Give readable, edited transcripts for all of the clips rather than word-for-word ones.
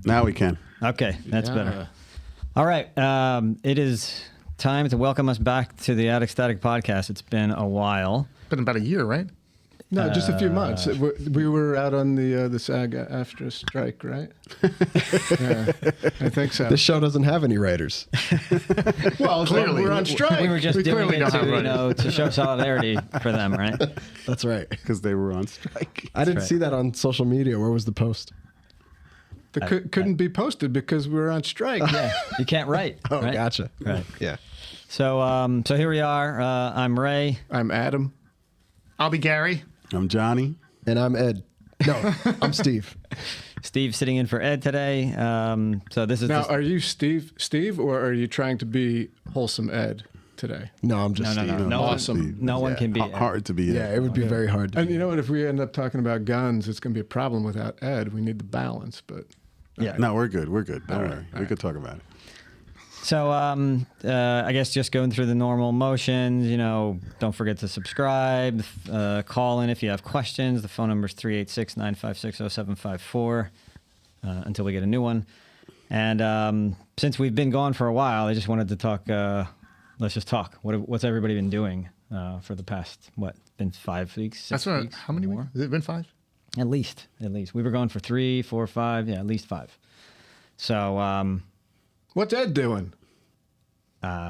Now we can. Okay, that's better. All right. It is time to welcome us back to the Attic Static Podcast. It's been a while. Been about a year, right? No, just a few months. We were out on the SAG after strike, right? Yeah, I think so. This show doesn't have any writers. Well, Clearly. we're on strike. We were just doing clearly it don't have to show solidarity for them, right? That's right. Because they were on strike. I didn't right. see that on social media. Where was the post? Couldn't be posted because we were on strike. Yeah, you can't write. Oh, right? gotcha. Right. Yeah. So here we are. I'm Ray. I'm Adam. I'll be Gary. I'm Johnny. And I'm Ed. No, I'm Steve. Steve sitting in for Ed today. So this is Now, are you Steve, or are you trying to be wholesome Ed today? No, I'm just no, Steve. no, no. Awesome. No one Yeah. can be. Hard to be. Yeah, it would be very hard to And do. you know what? If we end up talking about guns, it's going to be a problem without Ed. We need the balance, but Yeah. No, we're good. We're good. Don't All worry. right. We could talk about it. So I guess just going through the normal motions, don't forget to subscribe, call in if you have questions. The phone number is 386-956-0754 until we get a new one. And since we've been gone for a while, I just wanted to talk, let's just talk. What's everybody been doing for the past, been 5 weeks, 6 That's right. weeks? How many more? weeks? Has it been 5? At least. We were gone for 3, 4, 5, at least 5. So what's Ed doing?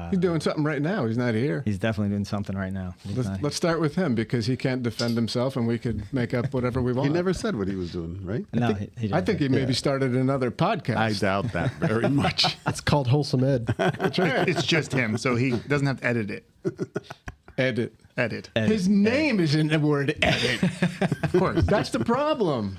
He's doing something right now. He's not here. he's definitely doing something right now. Let's start with him because he can't defend himself, and we could make up whatever we want. He never said what he was doing, right? No, I didn't. think he maybe started another podcast. I doubt that very much. It's called Wholesome Ed. That's right. It's just him, so he doesn't have to edit it. Edit. Edit. His name is in the word edit. Of course. That's the problem.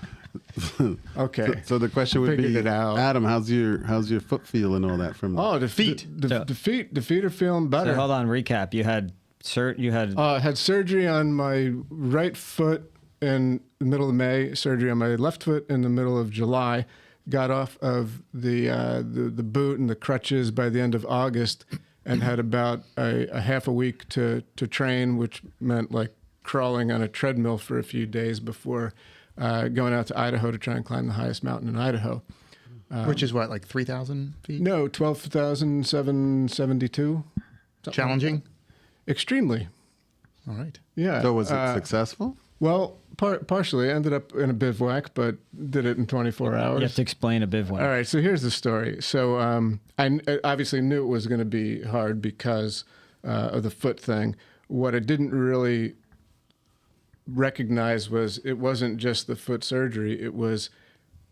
Okay. So the question would Figured be, it out. Adam, how's your foot feel and all that from? Oh, the feet. The feet are feeling better. So hold on, recap. You had Had surgery on my right foot in the middle of May. Surgery on my left foot in the middle of July. Got off of the boot and the crutches by the end of August, and had about a half a week to train, which meant like crawling on a treadmill for a few days before going out to Idaho to try and climb the highest mountain in Idaho. Which is what, like 3,000 feet? No, 12,772. Challenging? Extremely. All right. Yeah. So was it successful? Well, partially. I ended up in a bivouac, but did it in 24 hours. You have to explain a bivouac. All right, so here's the story. So I obviously knew it was going to be hard because of the foot thing. What I didn't really recognize was it wasn't just the foot surgery. It was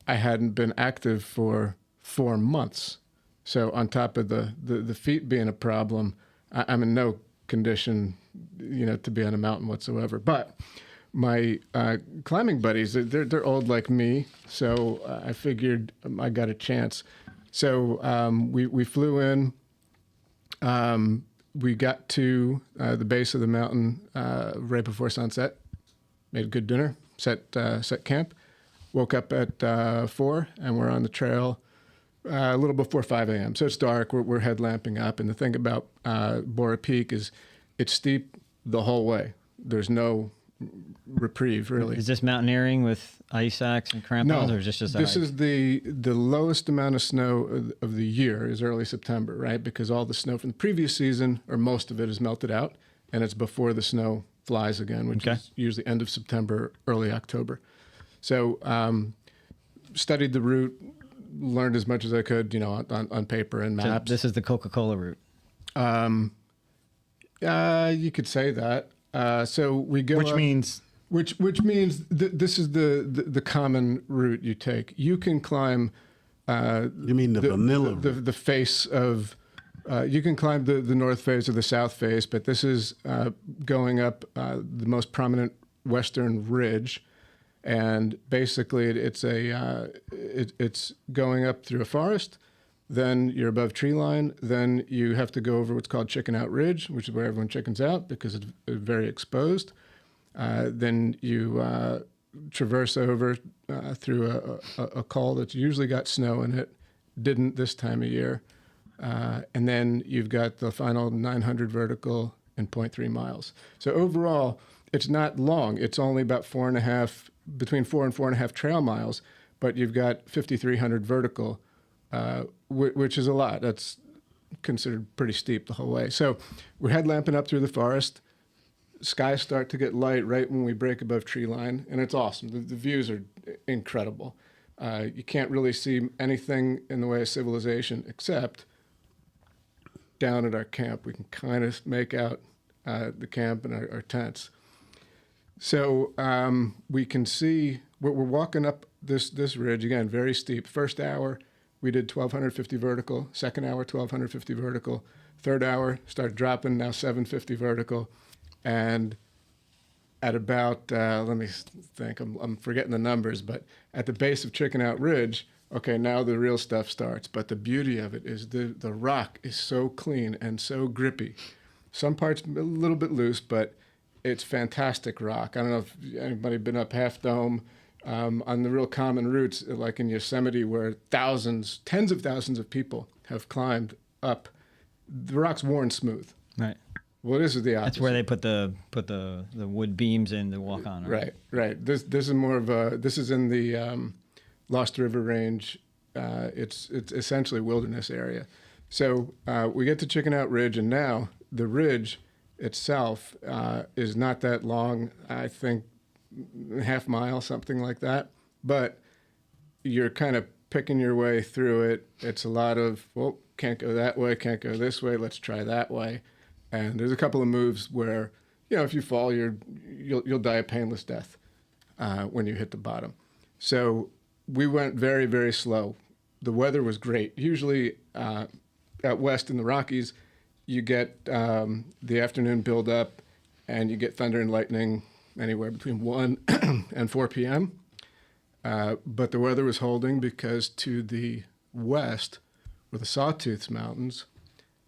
I hadn't been active for 4 months. So on top of the feet being a problem, I'm in no condition, to be on a mountain whatsoever. But my climbing buddies, they're old like me, so I figured I got a chance. So we flew in. We got to the base of the mountain right before sunset. Made a good dinner. Set camp. Woke up at 4, and we're on the trail a little before 5 a.m. So it's dark. We're headlamping up, and the thing about Bora Peak is it's steep the whole way. There's no reprieve, really. Is this mountaineering with ice axe and crampons, No, or is this just this ice? is the lowest amount of snow of the year is early September, right? Because all the snow from the previous season, or most of it, is melted out, and it's before the snow flies again, which is usually end of September, early October. So studied the route, learned as much as I could, on paper and So maps. this is the Coca-Cola route. You could say that. So we go Which up- means Which means this is the common route you take. You can climb. You mean the vanilla? The face of. You can climb the north face or the south face, but this is going up the most prominent western ridge, and basically it's going up through a forest. Then you're above tree line. Then you have to go over what's called Chicken Out Ridge, which is where everyone chickens out because it's very exposed. Then you traverse over through a col that's usually got snow in it. Didn't this time of year. And then you've got the final 900 vertical and 0.3 miles. So overall, it's not long. It's only about between 4 and 4.5 trail miles. but you've got 5,300 vertical, which is a lot. That's considered pretty steep the whole way. So we're headlamping up through the forest. Skies start to get light right when we break above tree line, and it's awesome. The views are incredible. You can't really see anything in the way of civilization except down at our camp. We can kind of make out the camp and our tents. So we can see, we're walking up this ridge, again, very steep. First hour, we did 1,250 vertical. Second hour, 1,250 vertical. Third hour, start dropping, now 750 vertical. And at about, let me think, I'm forgetting the numbers, but at the base of Chicken Out Ridge, okay, now the real stuff starts. But the beauty of it is the rock is so clean and so grippy. Some parts a little bit loose, but it's fantastic rock. I don't know if anybody been up Half Dome on the real common routes, like in Yosemite, where thousands, tens of thousands of people have climbed up. The rock's worn smooth. Right. Well, this is the opposite. That's where they put the wood beams in to walk on. Right. This is more of a. This is in the Lost River Range. It's essentially wilderness area. So we get to Chicken Out Ridge, and now the ridge itself is not that long. I think half mile, something like that. But you're kind of picking your way through it. It's a lot of, well, can't go that way, can't go this way. Let's try that way. And there's a couple of moves where, if you fall, you'll die a painless death when you hit the bottom. So we went very, very slow. The weather was great. Usually out west in the Rockies, you get the afternoon build up and you get thunder and lightning anywhere between 1 and 4 p.m. But the weather was holding because to the west were the Sawtooth Mountains,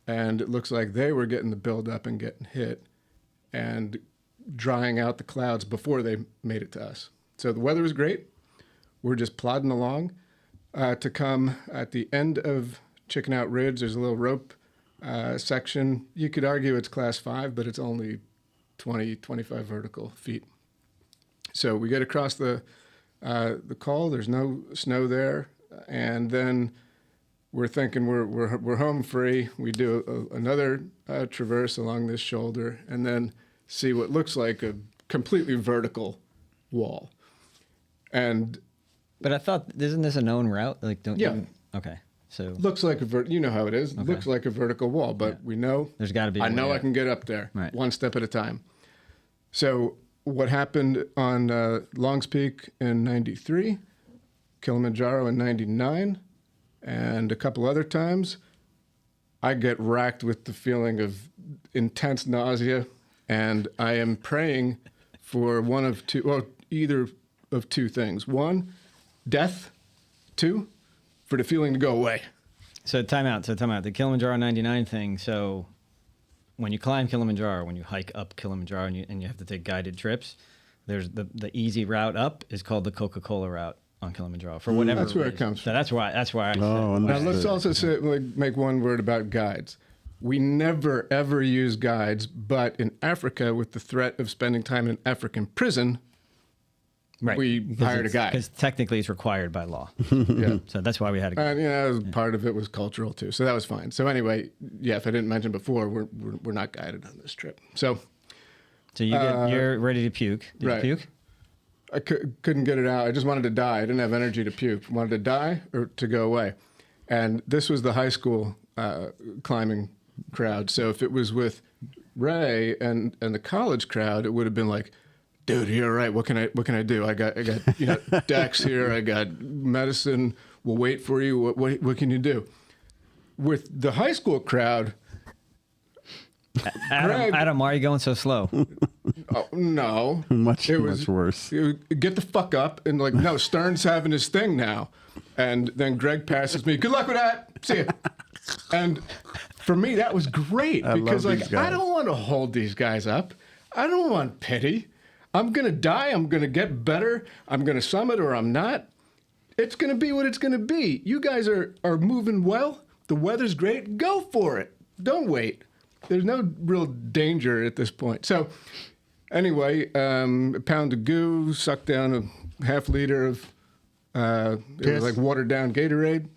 and it looks like they were getting the build up and getting hit and drying out the clouds before they made it to us. So the weather was great. We're just plodding along to come at the end of Chicken Out Ridge. There's a little rope section. You could argue it's class 5, but it's only 20, 25 vertical feet. So we get across the col. There's no snow there. And then we're thinking we're home free. We do another traverse along this shoulder and then see what looks like a completely vertical wall. But I thought, isn't this a known route? Like, don't Yeah. you? Okay. So Looks like you know how it is. Okay. Looks like a vertical wall, but we know there's got to be. I know way I can get up there Right. one step at a time. So what happened on Long's Peak in 93, Kilimanjaro in 99, and a couple other times, I get racked with the feeling of intense nausea, and I am praying for either of two things. One, death. Two, for the feeling to go away. So time out. The Kilimanjaro 99 thing. So when you climb Kilimanjaro, when you hike up Kilimanjaro and you have to take guided trips, there's the easy route up is called the Coca-Cola route on Kilimanjaro for whatever That's where it reason. comes So that's why I said. Oh, Now understood. let's also make one word about guides. We never ever use guides, but in Africa, with the threat of spending time in an African prison, Right. we hired a guide. Because technically it's required by law. Yeah. So that's why we had a guide. And part of it was cultural too, so that was fine. So anyway, yeah, if I didn't mention before, we're not guided on this trip. So You're ready to puke. Did right. you puke? I couldn't get it out. I just wanted to die. I didn't have energy to puke. Wanted to die or to go away. And this was the high school climbing crowd. So if it was with Ray and the college crowd, it would have been like, dude, you're right. What can I do? I got Dex here. I got medicine. We'll wait for you. What can you do? With the high school crowd, Adam, why are you going so slow? oh, no, much it was worse. Get the fuck up and like, no, Stern's having his thing now. And then Greg passes me. Good luck with that. See ya. And for me, that was great because love these like guys. I don't want to hold these guys up. I don't want pity. I'm going to die. I'm going to get better. I'm going to summit or I'm not. It's going to be what it's going to be. You guys are moving well. The weather's great. Go for it. Don't wait. There's no real danger at this point. So anyway, a pound of goo, suck down a half liter of It was like watered down Gatorade.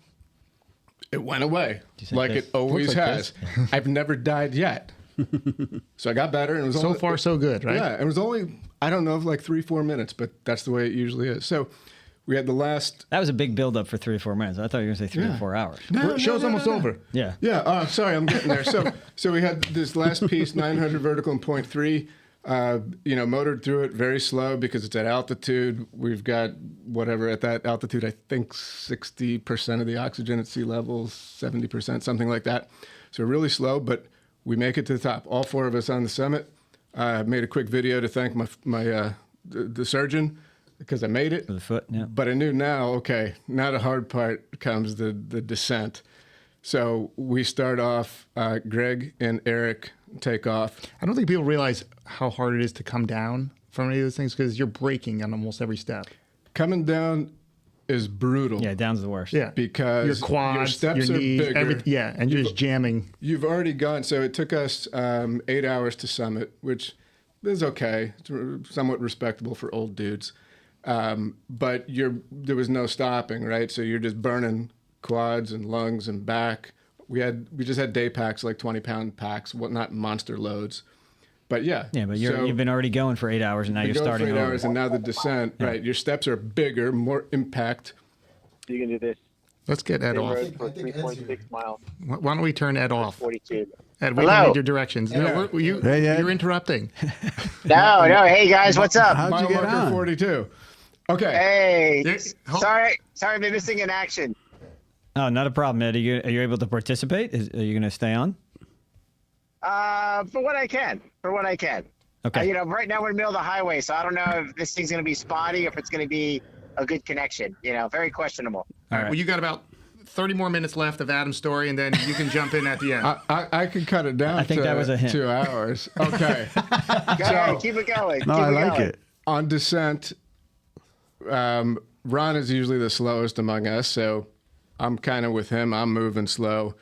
It went away like piss? it always has. I've never died yet. So I got better. And it was So far, so good, right? Yeah, it was only, I don't know, like 3-4 minutes, but that's the way it usually is. So we had the last. That was a big buildup for 3 or 4 minutes. I thought you were going to say 3 or 4 hours. Show's almost over. Yeah. Yeah, sorry, I'm getting there. So we had this last piece, 900 vertical and 0.3. Motored through it very slow because it's at altitude. We've got whatever at that altitude, I think 60% of the oxygen at sea level, 70%, something like that. So really slow, but we make it to the top. All 4 of us on the summit. I made a quick video to thank the surgeon because I made it. For the foot, yeah. But I knew now the hard part comes, the descent. So we start off, Greg and Eric take off. I don't think people realize how hard it is to come down from any of those things because you're braking on almost every step. Coming down is brutal. Yeah, down's the worst. Yeah. Because your quads, your steps your are knees, bigger. and you're just jamming. You've already gone. So it took us 8 hours to summit, which is okay. It's somewhat respectable for old dudes. But there was no stopping, right? So you're just burning quads and lungs and back. We just had day packs, like 20-pound packs, not monster loads. But yeah. Yeah, but you've been already going for 8 hours, and now you're starting for 8 over. hours, and now the descent, right? Your steps are bigger, more impact. You can do this. Let's get Ed Same off. road for 3.6 miles. Why don't we turn Ed off? 42. Ed, we Hello? need your directions. No, Hey, Ed. you're interrupting. No. Hey guys, what's up? How'd Mile you get marker on? 42. Okay. Hey, There- sorry, I've been missing in action. Oh, not a problem, Ed. Are you able to participate? Are you going to stay on? For what I can. Okay. Right now we're in the middle of the highway, so I don't know if this thing's gonna be spotty or if it's gonna be a good connection. Very questionable. All right. Well, you got about 30 more minutes left of Adam's story, and then you can jump in at the end. I could cut it down I think to that was a hint. 2 hours. Okay. Go ahead, keep it going. No, keep I it like going. it. On descent, Ron is usually the slowest among us, so I'm kind of with him. I'm moving slow.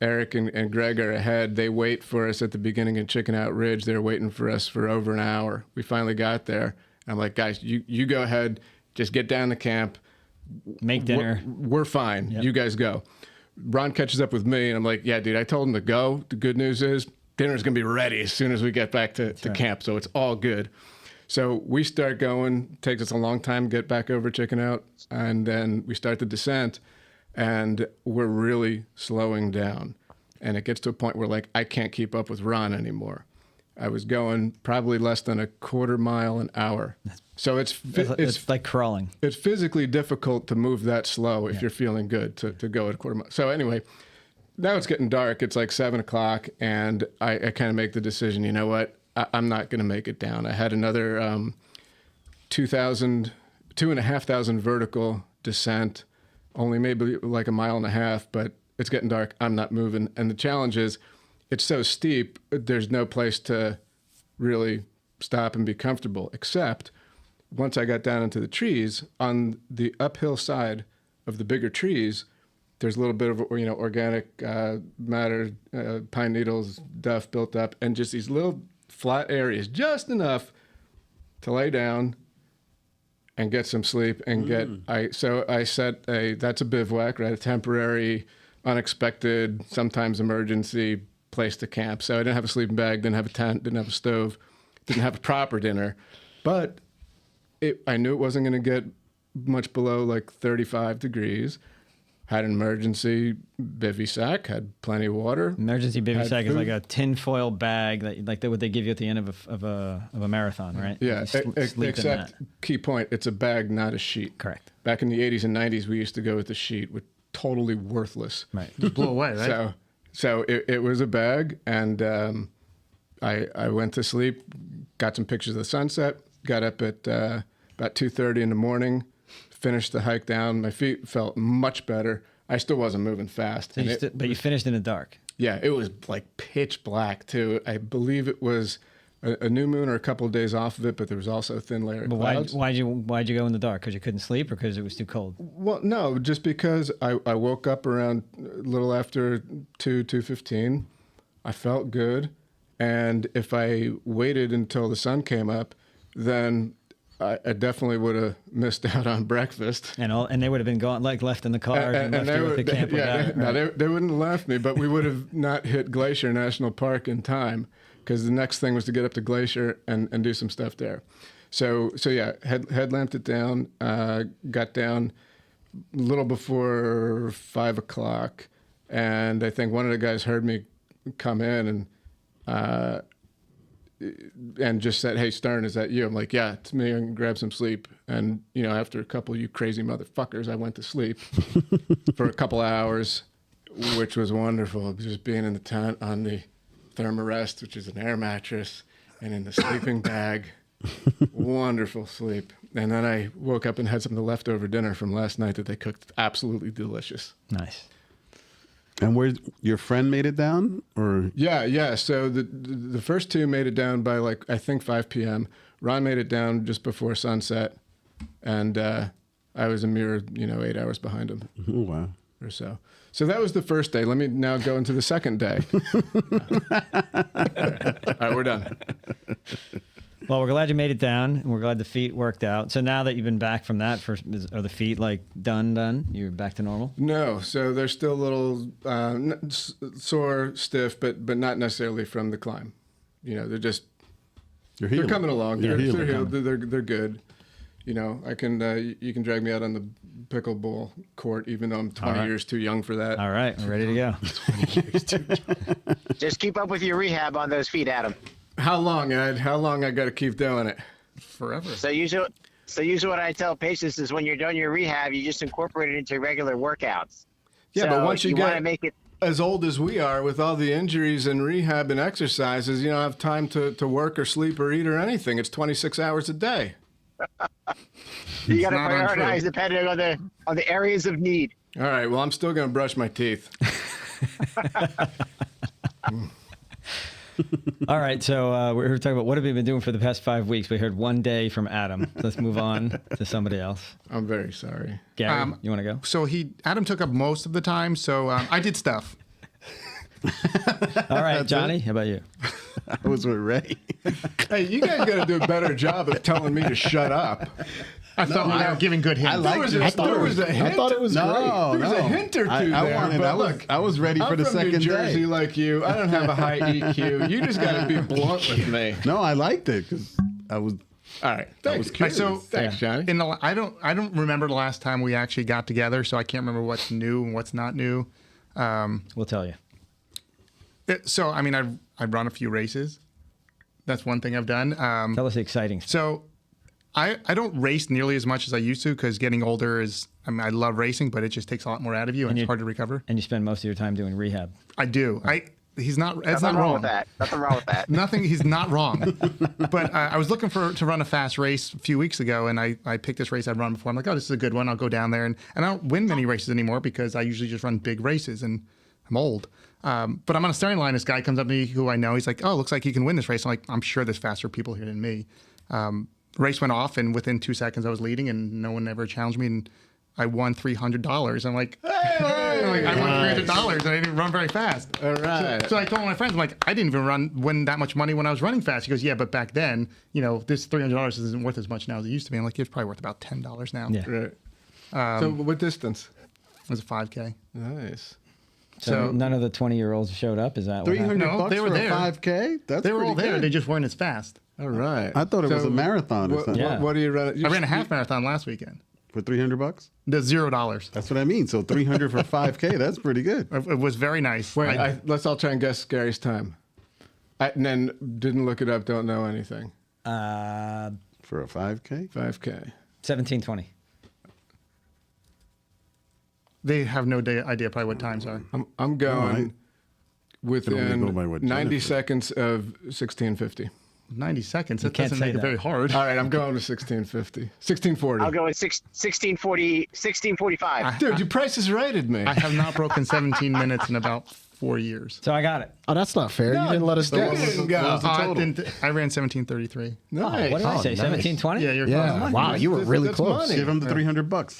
Eric and Greg are ahead. They wait for us at the beginning of Chicken Out Ridge. They're waiting for us for over an hour. We finally got there. I'm like, guys, you go ahead. Just get down to camp. Make dinner. We're fine. Yep. You guys go. Ron catches up with me, and I'm like, yeah, dude, I told him to go. The good news is dinner's going to be ready as soon as we get back to camp, so it's all good. So we start going. Takes us a long time to get back over Chicken Out, and then we start the descent, and we're really slowing down. And it gets to a point where, like, I can't keep up with Ron anymore. I was going probably less than a quarter mile an hour. So it's like crawling. it's physically difficult to move that slow if you're feeling good to go at a quarter mile. So anyway, now it's getting dark. It's like 7 o'clock, and I kind of make the decision, you know what? I'm not going to make it down. I had another 2,500 vertical descent, only maybe like a mile and a half, but it's getting dark. I'm not moving. And the challenge is it's so steep, there's no place to really stop and be comfortable, except once I got down into the trees, on the uphill side of the bigger trees, there's a little bit of organic matter, pine needles, duff built up, and just these little flat areas, just enough to lay down and get some sleep and I set that's a bivouac, right? A temporary, unexpected, sometimes emergency place to camp. So I didn't have a sleeping bag, didn't have a tent, didn't have a stove, didn't have a proper dinner, but I knew it wasn't going to get much below like 35 degrees. Had an emergency bivy sack, had plenty of water. Emergency bivy Had sack is food. like a tinfoil bag that what they give you at the end of a marathon, right? Yeah, You sleep in except that. key point, it's a bag, not a sheet. Correct. Back in the 80s and 90s, we used to go with the sheet, which totally worthless. Right. Just blew away, right? So it was a bag, and I went to sleep, got some pictures of the sunset, got up at about 2:30 in the morning, finished the hike down. My feet felt much better. I still wasn't moving fast. So but you finished in the dark. Yeah, it was like pitch black too. I believe it was a new moon or a couple of days off of it, but there was also a thin layer of But clouds. why'd you go in the dark? Because you couldn't sleep, or because it was too cold? Well, no, just because I woke up around a little after 2:15. I felt good, and if I waited until the sun came up, then I definitely would have missed out on breakfast. And they would have been gone, like left in the car and left you at the camp without. No, Right. they wouldn't have left me, but we would have not hit Glacier National Park in time because the next thing was to get up to Glacier and do some stuff there. So yeah, headlamped it down, got down a little before 5 o'clock, and I think one of the guys heard me come in and just said, "Hey, Stern, is that you?" I'm like, "Yeah, it's me," and grab some sleep. And after a couple of you crazy motherfuckers, I went to sleep for a couple of hours, which was wonderful. Just being in the tent on the Thermarest, which is an air mattress, and in the sleeping bag. Wonderful sleep. And then I woke up and had some of the leftover dinner from last night that they cooked. Absolutely delicious. And where your friend made it down, or Yeah. So the first two made it down by I think 5 p.m. Ron made it down just before sunset, and I was a mere 8 hours behind him oh wow, or so. So that was the first day. Let me now go into the second day. All right, we're done. Well, we're glad you made it down, and we're glad the feet worked out. So now that you've been back from that, are the feet done? You're back to normal? No, so they're still a little sore, stiff, but not necessarily from the climb. They're just you're healing. they're coming along. You're They're healing. healed. They're good. I can you can drag me out on the pickleball court, even though I'm 20 years too young for that. All right, we're ready to go. Just keep up with your rehab on those feet, Adam. How long, Ed? How long I got to keep doing it? Forever. So usually what I tell patients is when you're done your rehab, you just incorporate it into regular workouts. Yeah, So but once you want get to make it, as old as we are, with all the injuries and rehab and exercises, you don't have time to work or sleep or eat or anything. It's 26 hours a day. you got to not untrue. prioritize depending on the areas of need. All right, well, I'm still going to brush my teeth. All right, so we were talking about what have we been doing for the past 5 weeks. We heard one day from Adam. Let's move on to somebody else. I'm very sorry. Gary, you want to go? So Adam took up most of the time, so I did stuff. All right, Johnny, how about you? I was with Ray. Hey, you guys got to do a better job of telling me to shut up. I thought we were giving good hints. like your There was a hint. I thought it was No, great. There was a hint or two I there. wanted. But I was ready for I'm the from second New Jersey day. like you. I don't have a high EQ. You just got to be blunt with me. No, I liked it because I was. All right. Thanks. was curious. So Thanks, Johnny. I don't remember the last time we actually got together, so I can't remember what's new and what's not new. We'll tell you. So I mean, I've run a few races. That's one thing I've done. Tell us the exciting stuff. So I don't race nearly as much as I used to because getting older I love racing, but it just takes a lot more out of you and it's hard to recover. And you spend most of your time doing rehab. I do. Ed's not Nothing wrong with that. Nothing wrong with that. Nothing. He's not wrong. But I was looking to run a fast race a few weeks ago, and I picked this race I'd run before. I'm like, oh, this is a good one. I'll go down there, and I don't win many races anymore because I usually just run big races, and I'm old. But I'm on a starting line. This guy comes up to me who I know. He's like, oh, looks like you can win this race. I'm like, I'm sure there's faster people here than me. Race went off, and within 2 seconds I was leading, and no one ever challenged me, and I won $300. I'm like, hey! I won $300, and I didn't run very fast. All right. So I told my friends, I'm like, I didn't even win that much money when I was running fast. He goes, yeah, but back then, this $300 isn't worth as much now as it used to be. I'm like, it's probably worth about $10 now. Yeah. Right. So what distance? It was a 5K. Nice. So none of the 20-year-olds showed up? Is that what happened? No, $300 they were for there. a 5K. That's They were all pretty there. good. They just weren't as fast. All right. I thought it was a marathon or What, something. Yeah. what do you run? I ran a half marathon last weekend. For $300. The $0. That's what I mean. So 300 for 5K. That's pretty good. It was very nice. Wait, let's all try and guess Gary's time. And then didn't look it up, don't know anything. For a 5K. 5K. 17:20. They have no idea probably what times are. I'm going All right. Can only within go by what 90 Jennifer- seconds of 1650. 90 seconds. That can't doesn't say make it that. very hard. All right, I'm going to 1650. 1640. I'll go with 1645. Dude, your price is righted me. I have not broken 17 minutes in about 4 years. So I got it. Oh, that's not fair. You didn't let us guess. I ran 17:33. Nice. What did I say? nice. 1720? Yeah, you're Yeah. close. Wow, you were really That's close. money. Give him the $300.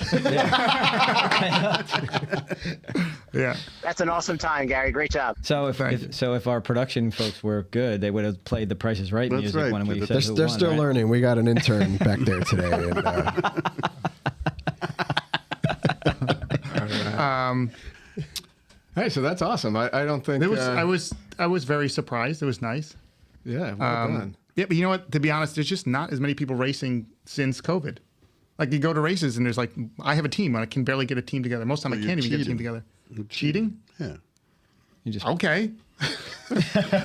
Yeah. That's an awesome time, Gary. Great job. So Thank if our production folks were good, they would have played the Price is Right That's music right. when we said They're, who they're won, still right? learning. We got an intern back there today. And, Hey, so that's awesome. I don't think It was. I was very surprised. It was nice. Yeah, well done. Yeah, but you know what? To be honest, there's just not as many people racing since COVID. Like you go to races and there's like, I have a team. I can barely get a team together. Most of the time I you're can't even get a team cheating. together. Cheating? Yeah. You just Okay.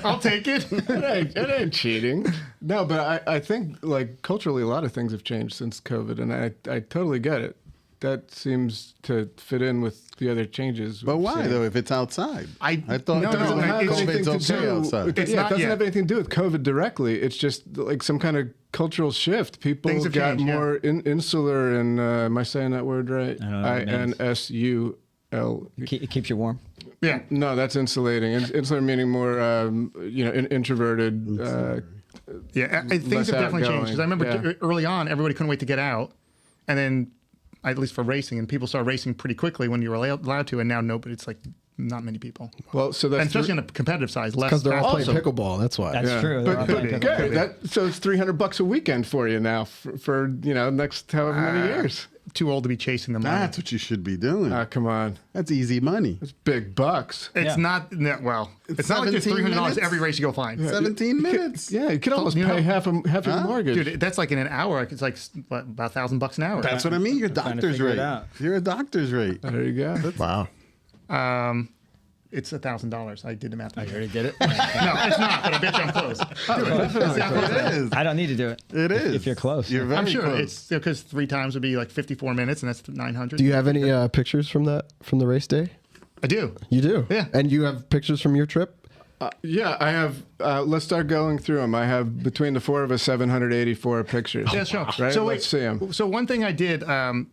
I'll take it. It ain't cheating. No, but I think like culturally a lot of things have changed since COVID, and I totally get it. That seems to fit in with the other changes. But we've why seen. though? If it's outside, I thought no, It doesn't no, have it's- anything COVID's to okay do. outside. It's It not doesn't yet. have anything to do with COVID directly. It's just like some kind of cultural shift. People Things have got changed, yeah. more insular, and am I saying that word right? I don't know what it means. INSUL. it keeps you warm. Yeah. No, that's insulating. Insular meaning more, introverted. Yeah, things Less have definitely changed. outgoing, Because I remember yeah. early on, everybody couldn't wait to get out, and then at least for racing, and people started racing pretty quickly when you were allowed to, and now nobody. It's like not many people, Well, so that's and especially on a competitive side, less. because they're all playing fast. pickleball. That's why. That's true. They're all playing but- pickleball. Gary, so it's $300 a weekend for you now for next however many years. Too old to be chasing the money. that's what you should be doing. Come on, That's easy money. it's big bucks. It's Yeah. not. No, well, it's not like there's 17 $300 minutes? every race you go find. 17 minutes. Yeah, you could almost you know- pay half your mortgage. Dude, that's like in an hour. It's like what, about $1,000 an hour. That's what I mean. You're trying to doctor's figure it rate. out. You're a doctor's rate. There you go. Wow. It's $1,000. I did the math. I already did it. No, it's not. But I bet you I'm close. It is. I don't need to do it. It is. If you're close. You're very I'm sure close. it's because 3 times would be like 54 minutes, and that's 900. Do you have any pictures from the race day? I do. You do. Yeah. And you have pictures from your trip? Yeah, I have. Let's start going through them. I have between the four of us 784 pictures. Yeah, sure. Right. So Let's see them. So one thing I did, I'm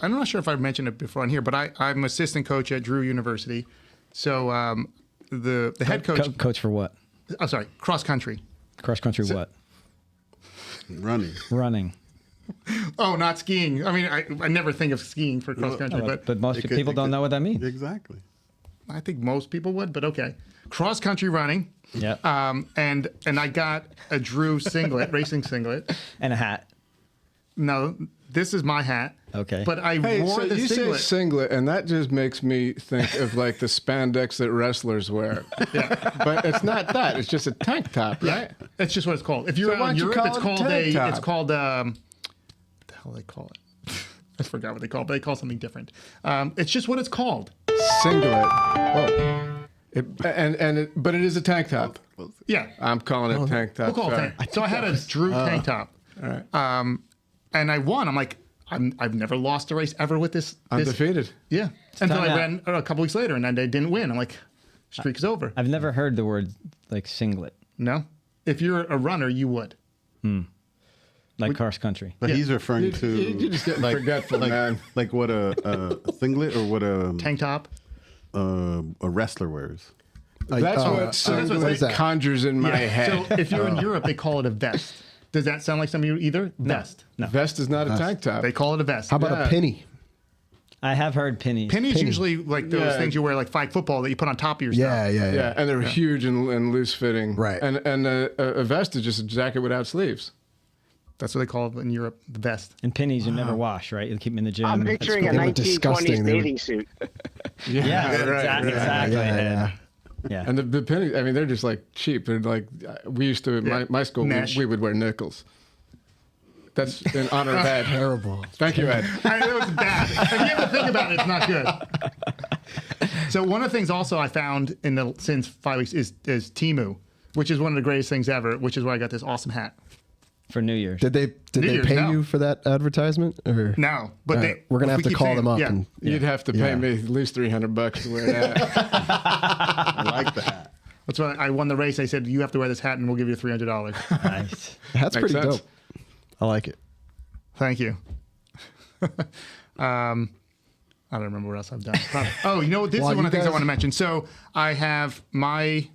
not sure if I mentioned it before on here, but I'm assistant coach at Drew University. So the head coach, Coach for what? oh sorry, cross country. Cross country what? running. Running. Oh, not skiing. I mean, I never think of skiing for cross country, But most It could- people it don't could- know what that means. Exactly. I think most people would. But okay, cross country running. Yeah. And I got a Drew singlet, racing singlet. And a hat. No, this is my hat. Okay. But I Hey, wore so the you singlet. say singlet, and that just makes me think of like the spandex that wrestlers wear. Yeah. But it's not that. It's just a tank top, right? That's just what it's called. If you're So why out in don't you Europe, call it's it a called tank top? what the hell do they call it? I forgot what they call it, but they call it something different. It's just what it's called. Singlet. Whoa. But it is a tank top. Yeah. I'm calling it tank top. We'll call it sorry. tank. So I had a Drew tank top. All right. And I won. I'm like, I've never lost a race ever with this. Undefeated. Yeah. Until I time ran a couple weeks later and then they didn't win. I'm like, streak is over. I've never heard the word like singlet, No. If you're a runner, you would. like cross country. But he's referring to You're just getting forgetful, man. like what a singlet or what Tank top. a wrestler wears. That's what what singlet is that? conjures in my head. So if you're in Europe, they call it a vest. Does that sound like something you either? Vest. No. Vest is not a tank top. They call it a vest. How about Yeah. a penny? I have heard pennies. Pennies usually like those Yeah. things you wear like flag football that you put on top of your Yeah, stuff. yeah, yeah. Yeah, and they're huge and loose fitting. Right. And a vest is just a jacket without sleeves. That's what they call it in Europe, the vest. And pennies you never wash, right? You keep them in the gym. I'm picturing a They were 1920s disgusting. They were- bathing suit. Yeah, exactly. yeah. Yeah. And the pennies, I mean, they're just like cheap. They're like, we used to, Yeah. my school, Mesh. we would wear nickels. That's in honor of Ed. Terrible. Thank you, Ed. That was bad. If you ever think about it, it's not good. So one of the things also I found since 5 weeks is Temu, which is one of the greatest things ever, which is where I got this awesome hat. For New Year's. Did they Year's, pay no. you for that advertisement? Or No, but All they, right, we're gonna if have we to keep call saying- them up yeah. and You'd have to pay Yeah. me at least $300 to wear that. I like that. That's why I won the race. I said, you have to wear this hat and we'll give you $300. Nice. that's Makes pretty sense. dope. I like it. Thank you. I don't remember what else I've done. Oh, you know what? This Well, is one you of the things I guys- want to mention. So I have my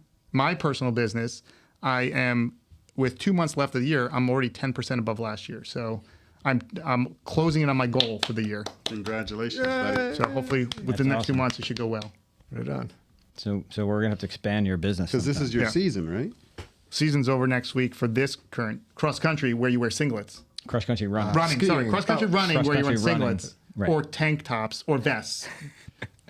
personal business. I am with 2 months left of the year. I'm already 10% above last year. So I'm closing in on my goal for the year. Congratulations, buddy. So hopefully within the next 2 awesome. months it should go well. Right on. So we're gonna have to expand your business. Because this is your Yeah. season, right? Season's over next week for this current cross country where you wear singlets. cross country run. Running, sorry, skiing. cross country running where you run cross-country running. singlets Right. or tank tops or vests.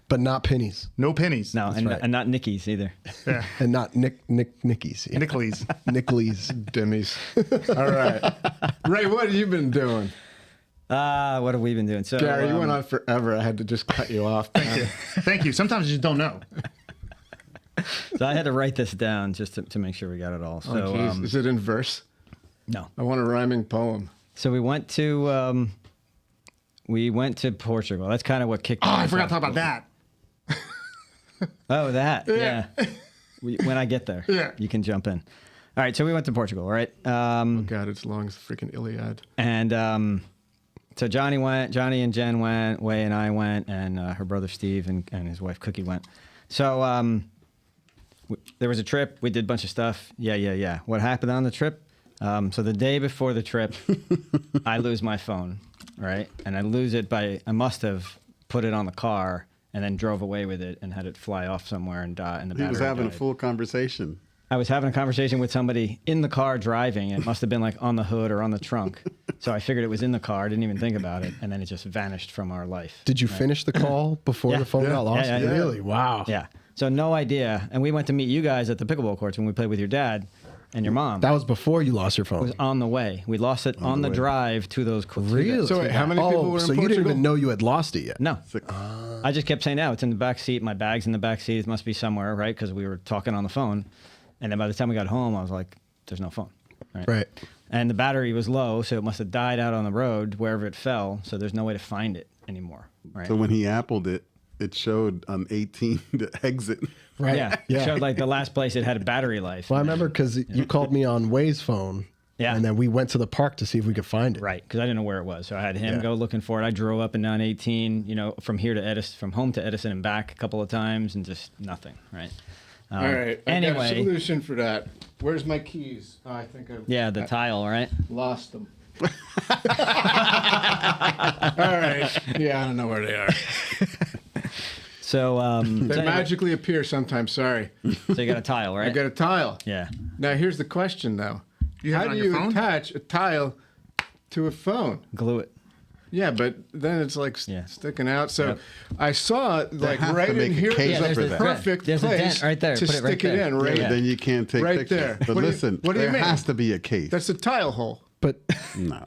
But not pennies. No pennies. No, and, right. and not Nickies either. Yeah. And not Nickies. Yeah. Nicholas. Nickleys. Dimmies. All right. Ray, what have you been doing? What have we been doing? So Gary, you went on forever. I had to just cut you off. Thank you. Sometimes you just don't know. So I had to write this down just to make sure we got it all. So Oh, geez. Is it in verse? no. I want a rhyming poem. So we went to Portugal. That's kind of what kicked. Oh, I us forgot off. to talk about that. Oh, that. Yeah. When I get there, Yeah. you can jump in. All right. So we went to Portugal, right? God, it's long as the freaking Iliad. And so Johnny and Jen went, Way and I went, and her brother Steve and his wife Cookie went. So there was a trip. We did a bunch of stuff. Yeah. What happened on the trip? So the day before the trip, I lose my phone, right? And I lose it I must have put it on the car and then drove away with it and had it fly off somewhere and die. And the He was battery having a died. full conversation. I was having a conversation with somebody in the car driving. It must have been like on the hood or on the trunk. So I figured it was in the car. I didn't even think about it. And then it just vanished from our life. Did you finish the call before Yeah. the phone got lost? Yeah, yeah. Really? Wow. Yeah. So no idea. And we went to meet you guys at the pickleball courts when we played with your dad and your mom. That was before you lost your phone. It was on the way. We lost it on the way. drive to those courts. Really? So wait, how many people were in so Portugal? you didn't even know you had lost it yet? No. I just kept saying, "No, it's in the back seat. My bag's in the back seat. It must be somewhere, right?" Because we were talking on the phone. And then by the time we got home, I was like, "There's no phone." Right. And the battery was low, so it must have died out on the road wherever it fell. So there's no way to find it anymore, right? So when he appled it, it showed on 18 to exit. Right. Yeah, it showed like the last place it had a battery life. Well, I remember because you called me on Way's phone. Yeah. And then we went to the park to see if we could find it. Right, because I didn't know where it was, so I had him Yeah. go looking for it. I drove up and down 18, from here to Edison, from home to Edison and back a couple of times, and just nothing. Right. All right. I got a Anyway, solution for that. Where's my keys? Oh, I think I've yeah, the tile, right? lost them. All right. Yeah, I don't know where they are. So They magically appear sometimes. Sorry. so you got a tile, right? I got a tile. Yeah. Now, here's the question, though. You have How it on do your you phone? attach a tile to a phone? Glue it. Yeah, but then it's like Yeah. sticking out. So Yep. I saw it like have right to make in a here. case There's for a that. perfect There's a place dent right there. to Put it right stick it there. in. Right, Yeah. Then you can't take Right pictures. there. But What do you- listen, what do you there mean? has to be a case. That's a tile hole. But no.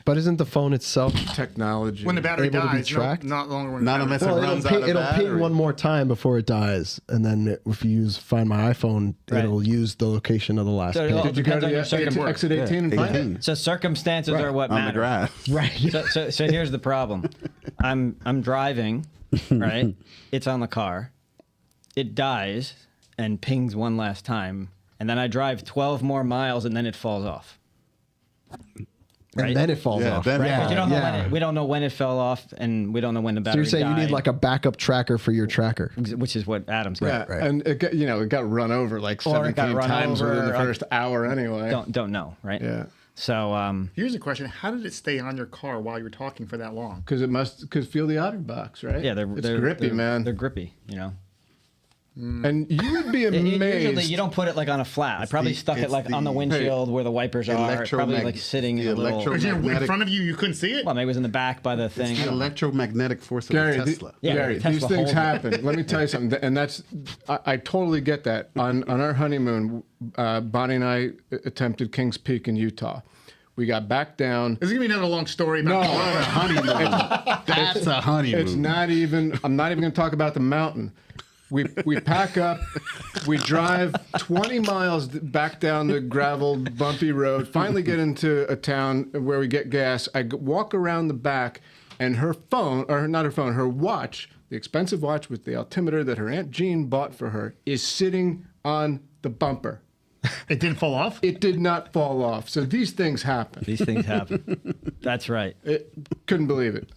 but isn't the phone itself? Technology. When the battery Able to be dies, tracked? not longer when Not the unless battery it Well, runs it'll out of it'll ping battery. one more time before it dies, and then if you use Find My iPhone, Right. it'll use the location of the last So ping. it'll- Did you go Depends to on your the circumstance. exit 18 and find it? 18 So circumstances are what on the matter. grass. Right. So here's the problem. I'm driving, right? It's on the car. It dies and pings one last time, and then I drive 12 more miles, and then it falls off. Right? And then it falls Yeah, off. then it right? falls You don't know yeah. when we don't know when it fell off, and we don't know when the So battery you're saying you died, need like a backup tracker for your tracker. which is what Adam's got. Yeah, Right. and it got, it got run over like Or it got 17 run times over, within the or- first hour anyway. Don't know, right? Yeah, So Here's a question: how did it stay on your car while you were talking for that long? because feel the OtterBox, right? yeah, it's they're grippy, man. They're grippy, And you would be Usually, amazed. you don't put it like on a flat. I probably the- stuck it it's like on the the- windshield where the wipers are. It's probably electromag- like sitting in the a little. electro- Because you're in Magnetic- front of you, you couldn't see it. Well, maybe it was in the back by the thing. The electromagnetic force of Gary, a Tesla. Yeah, Gary, Tesla these things holds it. happen. Let me tell you something, and that's I totally get that. On our honeymoon, Bonnie and I attempted Kings Peak in Utah. We got back down. This is gonna be another long story about No. Corona. honeymoon. That's a honeymoon. It's not even. I'm not even going to talk about the mountain. We pack up. We drive 20 miles back down the gravel, bumpy road. Finally, get into a town where we get gas. I walk around the back, and her phone, or not her phone, her watch, the expensive watch with the altimeter that her Aunt Jean bought for her, is sitting on the bumper. It didn't fall off. It did not fall off. So these things happen. These things happen. That's right. Couldn't believe it.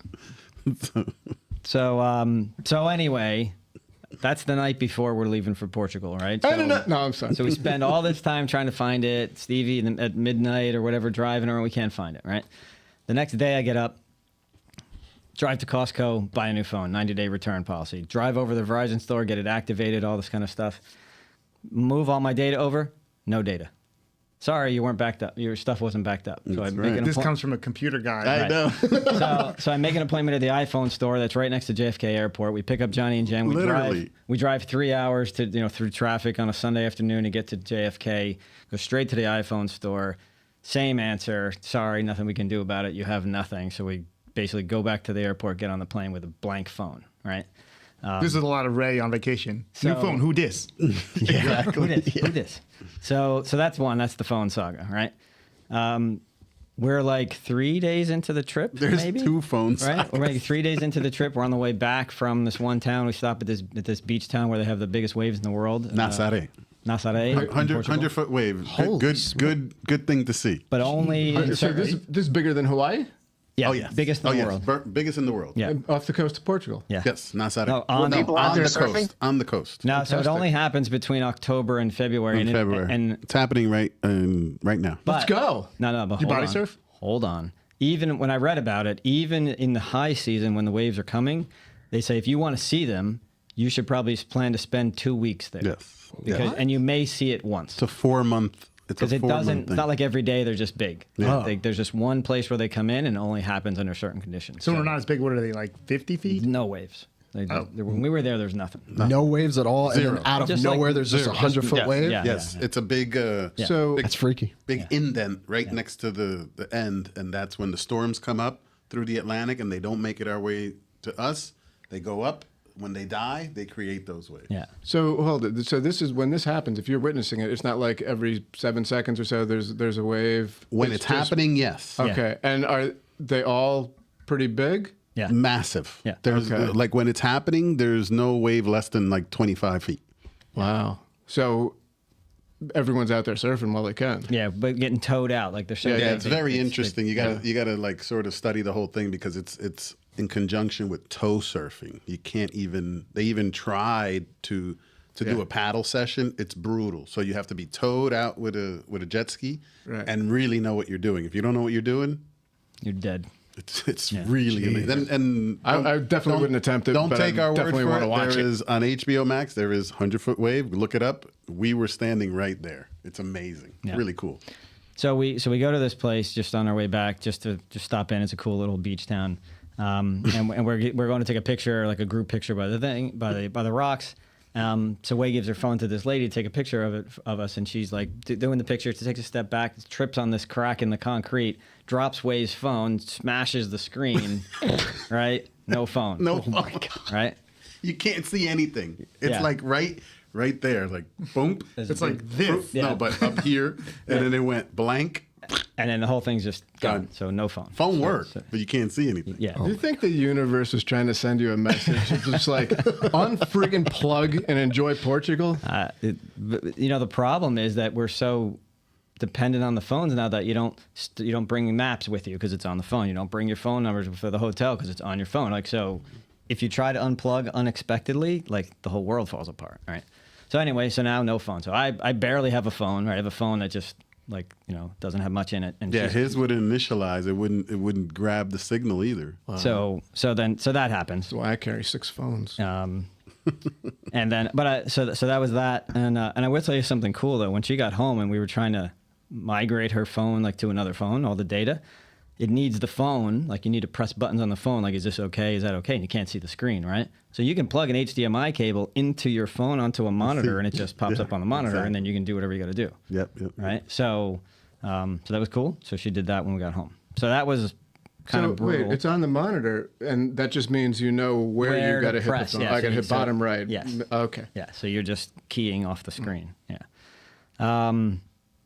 So anyway, that's the night before we're leaving for Portugal, right? I don't know. No, I'm sorry. So we spend all this time trying to find it. Stevie at midnight or whatever driving around, we can't find it, right? The next day I get up, drive to Costco, buy a new phone, 90-day return policy. Drive over to the Verizon store, get it activated, all this kind of stuff. Move all my data over, no data. Sorry, you weren't backed up. Your stuff wasn't backed up. So I make an This appoint- comes from a computer guy. I know. so I make an appointment at the iPhone store that's right next to JFK Airport. We pick up Johnny and Jen. Literally. We drive 3 hours to through traffic on a Sunday afternoon to get to JFK. Go straight to the iPhone store. Same answer. Sorry, nothing we can do about it. You have nothing. So we basically go back to the airport, get on the plane with a blank phone. Right. This is a lot of Ray on vacation. So- New phone. Who dis? Who this? So that's one. That's the phone saga, right? We're like 3 days into the trip. There's maybe? 2 phones. Right? We're like 3 days into the trip. We're on the way back from this one town. We stop at this beach town where they have the biggest waves in the world. Nasare. Nasare. in 100 Portugal. foot wave. Holy Good thing to see. But only in So certain- this is bigger than Hawaii? yeah, Oh yes. biggest in the world. Biggest in the world. Yeah. Off the coast of Portugal. Yeah. Yes, Nasare. No, on- People out on there the surfing? coast. On the coast. No, so it Fantastic. only happens between October and February. In and February. And it's happening right now. but, Let's go. No, but You hold body on. surf? Hold on. Even when I read about it, even in the high season when the waves are coming, they say if you want to see them, you should probably plan to spend 2 weeks there. Yes. Because and you may see it once. It's a 4-month. Because it doesn't. It's not like every day they're just big. Yeah. There's just one place where they come in, and it only happens under certain conditions. So we're not as big. What are they, like 50 feet? no waves. When we were there was nothing. No waves at all, and Zero. then out of Just like nowhere, there's just a zero. 100-foot wave. yeah. Yes, it's a big. So That's freaky. Big indent right next to the end, and that's when the storms come up through the Atlantic, and they don't make it our way to us. They go up. When they die, they create those waves. Yeah. So hold it. So this is when this happens. If you're witnessing it, it's not like every 7 seconds or so there's a wave. When it's just- happening, yes. Okay. And are they all pretty big? Yeah. Massive. Yeah. There's Okay. like when it's happening, there's no wave less than like 25 feet. Wow. So everyone's out there surfing while they can. Yeah, but getting towed out like they're so Yeah, big, it's very interesting. You gotta like sort of study the whole thing because it's in conjunction with tow surfing. You can't even they even tried to do a paddle session. It's brutal. So you have to be towed out with a jet ski and really know what you're doing. If you don't know what you're doing, You're dead. it's really amazing. And I definitely wouldn't attempt it, Don't but take I our word definitely for wanna it. watch There it. is on HBO Max. There is 100-foot wave. Look it up. We were standing right there. It's amazing. Yeah. Really cool. So we go to this place just on our way back, just to stop in. It's a cool little beach town, and we're going to take a picture, like a group picture by the rocks. So Wei gives her phone to this lady to take a picture of us, and she's like doing the picture. She takes a step back, trips on this crack in the concrete, drops Wei's phone, smashes the screen, right? No phone. No, oh my God. Right? You can't see anything. It's Yeah. like right there, like boom. It's like this. Yeah. No, but up here, and then it went blank. And then the whole thing's just gone. Gone. So no phone. Phone So- worked, so- but you can't see anything. yeah. Do you think the universe is trying to send you a message? It's just like unfriggin' plug and enjoy Portugal. The problem is that we're so dependent on the phones now that you don't bring maps with you because it's on the phone. You don't bring your phone numbers for the hotel because it's on your phone. Like, so if you try to unplug unexpectedly, like the whole world falls apart. Right. So anyway, so now no phone. So I barely have a phone. Right. I have a phone that just doesn't have much in it. And Yeah, she's- his would initialize. It wouldn't grab the signal either. so that happens. That's why I carry 6 phones. And then, so that was that, and I will tell you something cool though. When she got home and we were trying to migrate her phone like to another phone, all the data, it needs the phone. Like you need to press buttons on the phone. Like, is this okay? Is that okay? And you can't see the screen, right? So you can plug an HDMI cable into your phone onto a monitor, and it just pops up on the monitor, exactly. and then you can do whatever you got to do. Yep. Right. So that was cool. So she did that when we got home. So that was kind So of brutal. wait, it's on the monitor, and that just means you know where Where you got to to hit the press, phone. yeah, I so got to you- hit so- bottom right. yes. Okay. Yeah, so you're just keying off the screen. Yeah.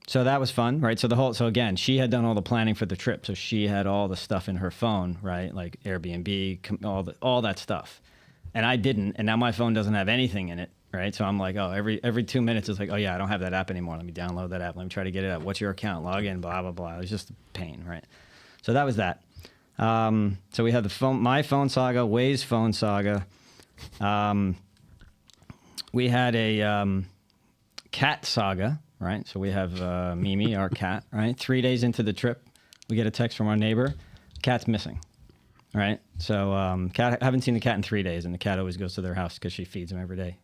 So that was fun, right? So again, she had done all the planning for the trip, so she had all the stuff in her phone, right? Like Airbnb, all that stuff, and I didn't, and now my phone doesn't have anything in it, right? So I'm like, oh, every 2 minutes it's like, oh yeah, I don't have that app anymore. Let me download that app. Let me try to get it up. What's your account? Log in. Blah blah blah. It was just a pain, right? So that was that. So we had my phone saga, Way's phone saga. We had a cat saga, right? So we have Mimi, our cat, right? 3 days into the trip, we get a text from our neighbor, cat's missing, right? So I haven't seen the cat in 3 days, and the cat always goes to their house because she feeds her every day.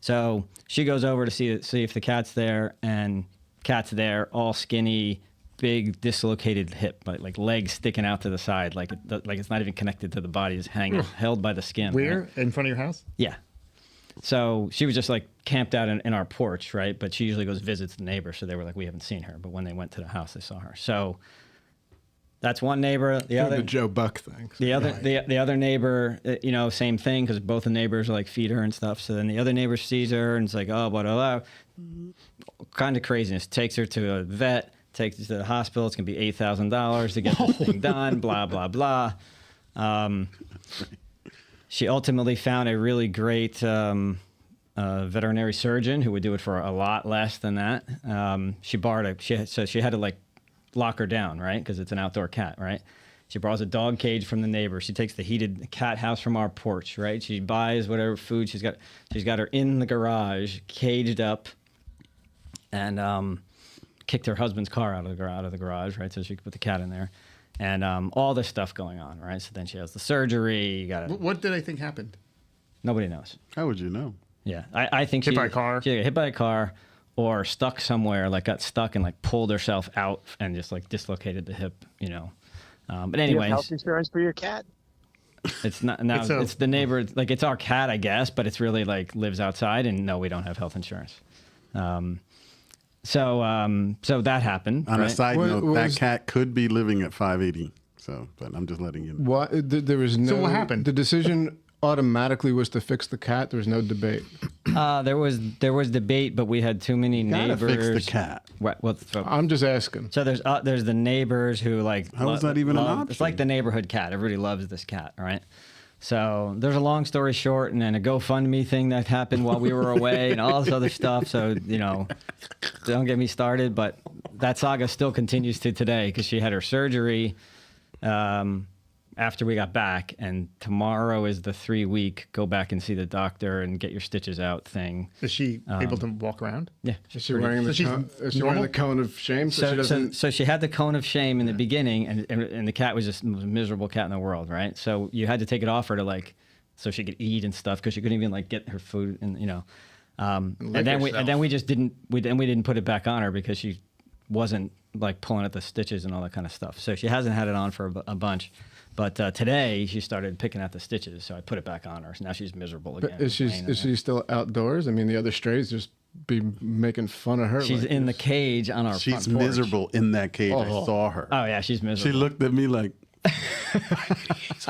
So she goes over to see if the cat's there, and cat's there, all skinny, big dislocated hip, like legs sticking out to the side, like it's not even connected to the body, it's held by the skin. Where? Right? In front of your house? Yeah. So she was just like camped out in our porch, right? But she usually goes visits the neighbor, so they were like, we haven't seen her. But when they went to the house, they saw her. So that's one neighbor. The other, the Joe Buck thing. the other neighbor, same thing, because both the neighbors like feed her and stuff. So then the other neighbor sees her and it's like, oh, blah, blah, blah. Kind of craziness. Takes her to a vet, takes her to the hospital. It's gonna be $8,000 to get this thing done. Blah blah blah. She ultimately found a really great veterinary surgeon who would do it for a lot less than that. She had to like lock her down, right? Because it's an outdoor cat, right? She borrows a dog cage from the neighbor. She takes the heated cat house from our porch, right? She buys whatever food she's got her in the garage, caged up, and kicked her husband's car out of the garage, right? So she could put the cat in there. And all this stuff going on, right? So then she has the surgery. What did I think happened? Nobody knows. How would you know? Yeah, I think Hit by a car? She got hit by a car, or stuck somewhere, like got stuck and like pulled herself out and just like dislocated the hip, But Do you have anyways, health insurance for your cat? it's not now. It's the neighbor. Like it's our cat, I guess, but it's really like lives outside, and no, we don't have health insurance. So that happened. On right? a side What note, was- that cat could be living at 580. So, but I'm just letting you know. What? There was no. So what happened? The decision automatically was to fix the cat. There was no debate. There was debate, but we had too many Gotta neighbors. fix the cat. Right, well, I'm just asking. so there's the neighbors who like. How is that even an It's option? like the neighborhood cat. Everybody loves this cat, right? So there's a long story short, and then a GoFundMe thing that happened while we were away, and all this other stuff. So don't get me started. But that saga still continues to today because she had her surgery after we got back, and tomorrow is the 3-week go back and see the doctor and get your stitches out thing. Is she able to walk around? Yeah. Is she wearing the she's cone, is she wearing the cone of shame? So, she doesn't. So she had the cone of shame in the beginning, and the cat was just the most miserable cat in the world, right? So you had to take it off her to so she could eat and stuff because she couldn't even get her food and and then we just didn't put it back on her because she wasn't pulling at the stitches and all that kind of stuff. So she hasn't had it on for a bunch. But today she started picking at the stitches, so I put it back on her. So now she's miserable again. Is she still outdoors? I mean, the other strays just be making fun of her. She's like in the this. cage on our She's front porch. miserable in that cage. I saw her. Oh yeah, she's miserable. She looked at me like, It's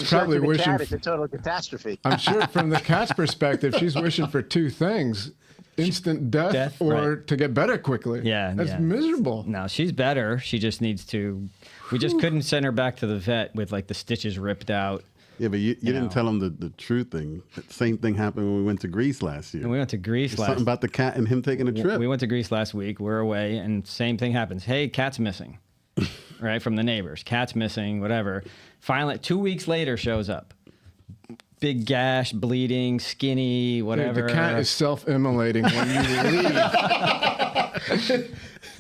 Sure, probably for the wishing. cat, it's a total catastrophe. I'm sure from the cat's perspective, she's wishing for two things: instant death or right. to get better quickly. Yeah, that's yeah. miserable. No, she's better. She just needs to. We just couldn't send her back to the vet with the stitches ripped out. yeah, but you didn't tell him the true thing. The same thing happened when we went to Greece last year. And we went to Greece Something about the cat and him taking a trip. We went to Greece last week. We're away, and same thing happens. Hey, cat's missing, right, from the neighbors. Cat's missing, whatever. Finally, 2 weeks later, shows up. Big gash, bleeding, skinny, whatever. Dude, the cat is self-immolating when you leave.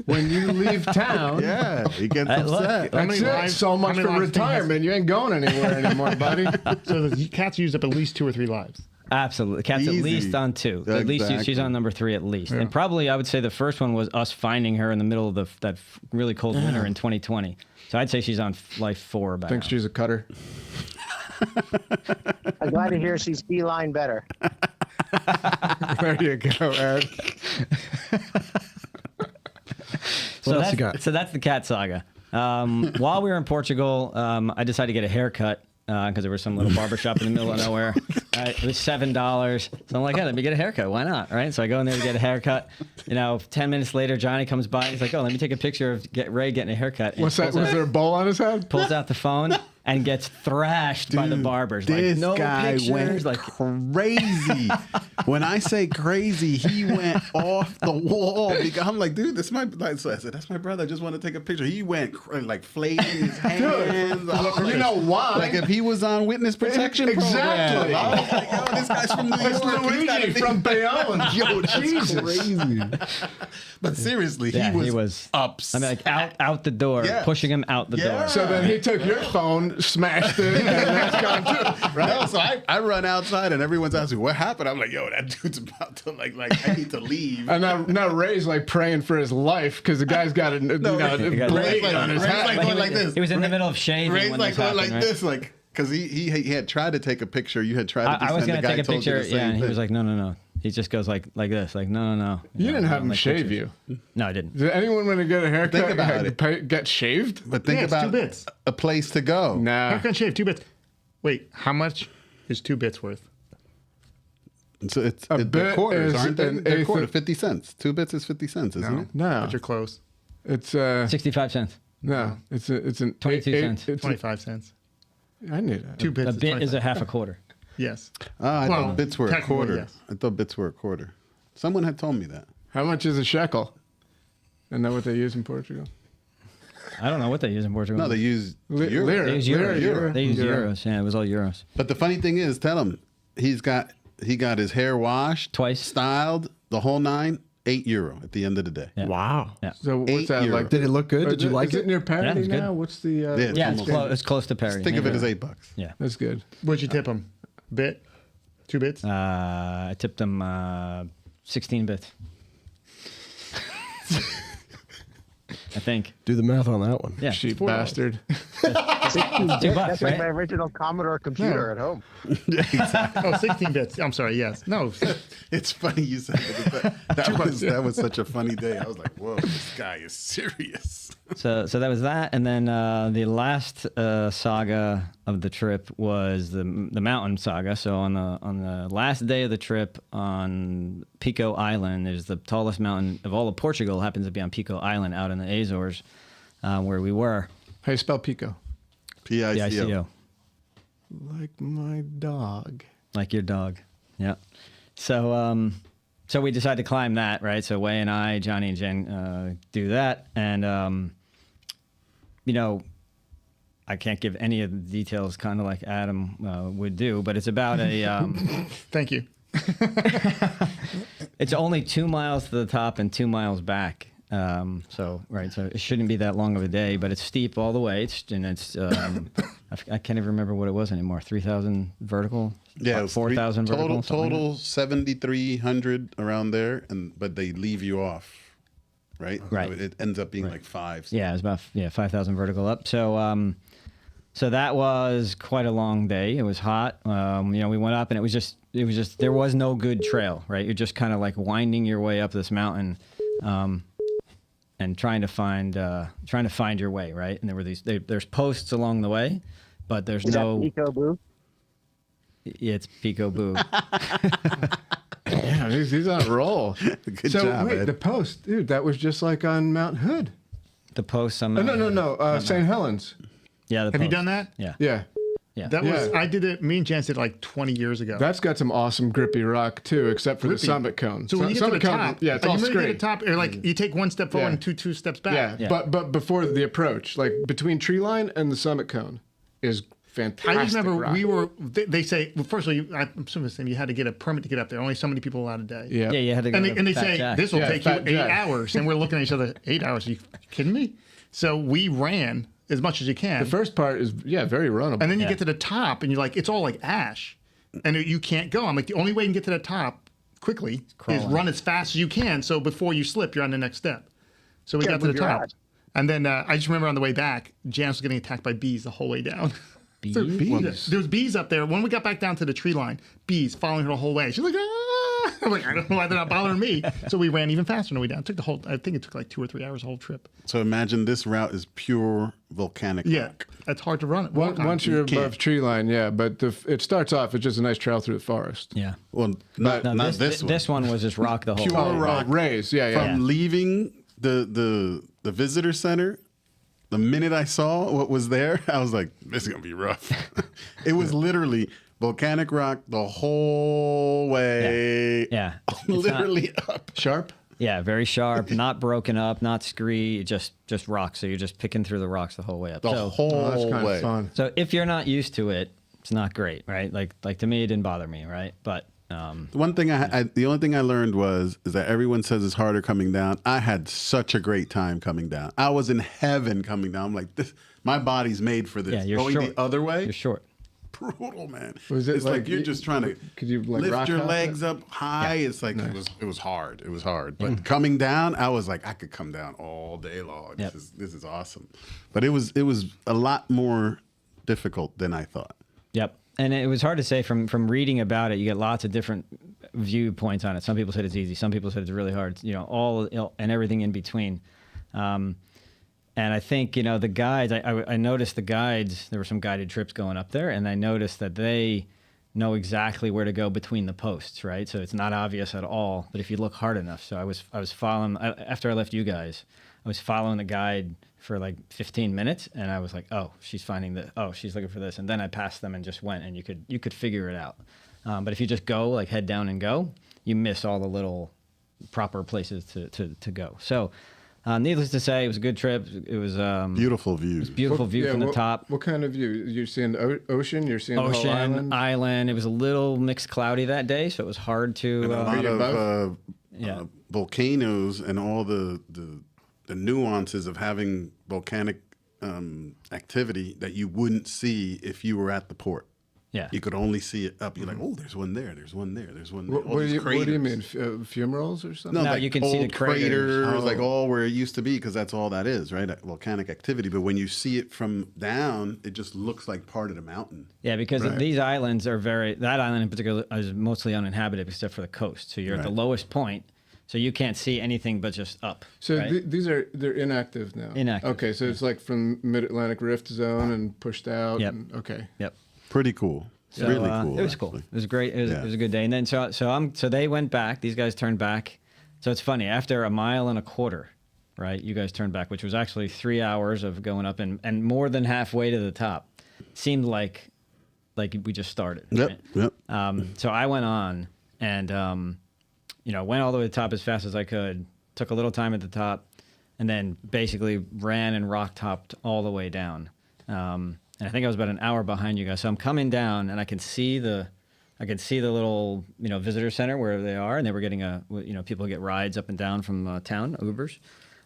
When you leave town, Yeah, he gets Look, upset. How many that's it. lives- So much how many for lives do you have? retirement. You ain't going anywhere anymore, buddy. So the cat's used up at least 2 or 3 lives. Absolutely. Cat's Easy. at least on 2. At least she's Exactly. on number 3 at least. And probably I would say the first one was us finding her in the middle of that really cold winter in 2020. So I'd say she's on 4 about Thinks now. she's a cutter. I'm glad to hear she's feline better. There you go, Ed. So else you got? So that's the cat saga. While we were in Portugal, I decided to get a haircut because there was some little barbershop in the middle of nowhere. It was $7. So I'm like, hey, let me get a haircut. Why not? Right? So I go in there to get a haircut. 10 minutes later, Johnny comes by. He's like, oh, let me take a picture of Ray getting a haircut. And What's that? Was there a bowl on his head? pulls out the phone and gets thrashed by the barbers. This no guy pictures, went crazy. When I say crazy, he went off the wall. Because I'm like, dude, this is my. So I said, that's my brother. I just want to take a picture. He went like flailing his hands. You know why? Like if he was on witness protection Exactly. program. I was like, yo, this guy's from New York. It's Luigi from Bayonne. Yo, that's Jesus. crazy. But seriously, Yeah, he was I upset. mean, like out the door, Yeah. pushing him out the Yeah. door. So then he took your phone, smashed it, and that's gone too. Right? No, so I run outside and everyone's asking what happened. I'm like, yo, that dude's about to like I need to leave. And now Ray's like praying for his life because the guy's got a He got blade Ray's on his Ray's hat. like But going like this. He was in the middle of shaving Ray's when like this going happened, like right? this, like because he had tried to take a picture. You had tried to. I was going to take a picture, and he was like, no. He just goes like this, like no. You didn't have him like shave pictures. you. No, I didn't. Did anyone want to get a haircut? Think about it. Get shaved? But think Yeah, it's 2 about bits. a place to go. Nah. Haircut shave, 2 bits. Wait, how much is 2 bits worth? So A they're bit quarters, is aren't they? an They're eighth quarter, of- 50 cents. 2 bits is 50 cents, isn't it? No. But you're close. It's 65 cents. no. It's an 22 cents. It's 25 cents. I knew that. 2 bits A bit is 25. a half a quarter. Yes. I Well, thought bits were a technically, quarter. yes. I thought bits were a quarter. Someone had told me that. How much is a shekel? Isn't that what they use in Portugal? I don't know what they use in Portugal. No, they use Li- euro. lira. They use Lira, euros. euro. They use Euro. euros. Yeah, it was all euros. But the funny thing is, tell him he got his hair washed Twice. styled, the whole 9, €8 at the end of the day. Yeah. Wow. Yeah. So what's that €8. like? Did it look good? Did you like is it it? near parity it's good. now? What's the? Yeah, Yeah, it's almost- it's close to parity. Think of it maybe. as $8. Yeah. That's good. What'd you tip him? Bit? 2 bits? I tipped them 16 bits. I think. Do the math on that one. Yeah. Cheap bastard. $2, That's like my right? original Commodore computer at home. Oh, 16 bits. I'm sorry, yes. No. It's funny you said that was such a funny day. I was like, whoa, this guy is serious. So that was that, and then the last saga of the trip was the mountain saga. So on the last day of the trip on Pico Island, there's the tallest mountain of all of Portugal. Happens to be on Pico Island, out in the Azores, where we were. How you spell Pico? PICO. PICO, Like my dog. like your dog. Yeah. So so we decided to climb that, right? So Wei and I, Johnny and Jen, do that, and you know, I can't give any of the details, kind of like Adam would do, but it's about a. Thank you. It's only 2 miles to the top and 2 miles back. So it shouldn't be that long of a day, but it's steep all the way. I can't even remember what it was anymore. 3,000 vertical. Yeah, it was 4,000 vertical. something like Total 7,300 around there, but they leave you off, right? Right. So it ends up being like 5. that. Yeah, it was about 5,000 vertical up. So so that was quite a long day. It was hot. You know, we went up and it was just there was no good trail, right? You're just kind of like winding your way up this mountain. And trying to find your way, right? And there were there's posts along the way, but there's Is no. that Pico Boo? It's Pico Boo. Yeah, he's on a roll. Good so job, wait, Ed. the post, dude, that was just like on Mount Hood. The posts on. No, St. Helens. Yeah. The Have you post. done that? Yeah. Yeah, That was, Yeah. I did it, me and Jance did it like 20 years ago. that's got some awesome grippy rock too, except for the Grippy. summit cone. So when you get to the summit cone, top, yeah, it's are all you ready to straight. get to the top, or like you take one step forward Yeah. and two steps back. Yeah, Yeah. but before the approach, like between tree line and the summit cone, is fantastic. I just remember rock. we were. They say, well, first of all, I'm assuming the same. You had to get a permit to get up there. Only so many people allowed a day. Yeah. Yeah, you had to go. And to they Fat say Jack. this will Yeah, take you Fat 8 Jack. hours, and we're looking at each other. 8 hours? Are you kidding me? So we ran as much as you can. The first part is very runnable. And then you Yeah. get to the top, and you're like, it's all like ash, and you can't go. I'm like, the only way you can get to the top quickly is Crawling. run as fast as you can. So before you slip, you're on the next step. So we Yeah, got to the move your top, ass. and then I just remember on the way back, Janice was getting attacked by bees the whole way down. So, Bees? there was bees up there. When we got back down to the tree line, bees following her the whole way. She's like, ah! I'm like, I don't know why they're not bothering me. So we ran even faster on the way down. It took I think it took like 2 or 3 hours the whole trip. So imagine this route is pure volcanic Yeah, rock. that's hard to run. Walk on. Once you're can't. above tree line, yeah, but it starts off. It's just a nice trail through the forest. Yeah. Well, not No, this one. This one was just rock the whole Pure way. rock. Rays, yeah. From leaving the visitor center the minute I saw what was there, I was like, this is gonna be rough. It was literally volcanic rock the whole way. Yeah. Literally up. Sharp? Yeah, very sharp, not broken up, not scree, just rocks. So you're just picking through the rocks the whole way up. The So, whole Oh, that's kind way. of fun. so if you're not used to it, it's not great, right? Like to me, it didn't bother me, right? But The one thing the only thing I learned is that everyone says it's harder coming down. I had such a great time coming down. I was in heaven coming down. I'm like, this, my body's made for this. yeah, you're Going short. the other way, You're short. brutal, man. Was it it's like you're just trying to could you, like, lift rock your hop legs it? up high. It's like it was hard. It was hard. But coming down, I was like, I could come down all day long. Yep. This is awesome. But it was a lot more difficult than I thought. Yep. And it was hard to say from reading about it. You get lots of different viewpoints on it. Some people said it's easy. Some people said it's really hard. All and everything in between. And I think, the guides, I noticed the guides, there were some guided trips going up there, and I noticed that they know exactly where to go between the posts, right? So it's not obvious at all, but if you look hard enough. So I was following, after I left you guys, I was following the guide for like 15 minutes, and I was like, oh, she's finding this, oh, she's looking for this. And then I passed them and just went, and you could figure it out. But if you just go, like head down and go, you miss all the little proper places to go. So needless to say, it was a good trip. It was Beautiful views. beautiful view from the top. What kind of view? You're seeing the ocean? You're seeing the whole Ocean, island? It was a little mixed cloudy that day, so it was hard to. And a lot you of Yeah. volcanoes and all the nuances of having volcanic activity that you wouldn't see if you were at the port. Yeah. You could only see it up. You're like, oh, there's one there. There's one there. There's one there. What, All what, do these you, what do you mean? craters. Fumaroles or something? No, No, like you can see the old craters. like all where it used to be, because that's all that is, right? Volcanic activity. But when you see it from down, it just looks like part of the mountain. Yeah, because Right. these islands are that island in particular is mostly uninhabited except for the coast. So you're at the Right. lowest point, so you can't see anything but just up. So right? they're inactive now. Inactive, Okay, so it's like from Mid-Atlantic Rift zone and pushed out. Yep. And, okay. Yep. Pretty cool. So, Really cool. It was cool. actually. It was great. It Yeah. was a good day. And then so they went back. These guys turned back. So it's funny. After a mile and a quarter, right? You guys turned back, which was actually 3 hours of going up and more than halfway to the top. Seemed like we just started. Yep. right? Yep. So I went on and went all the way to the top as fast as I could. Took a little time at the top, and then basically ran and rock topped all the way down. And I think I was about an hour behind you guys. So I'm coming down, and I can see the little visitor center where they are, and they were getting people get rides up and down from town, Ubers.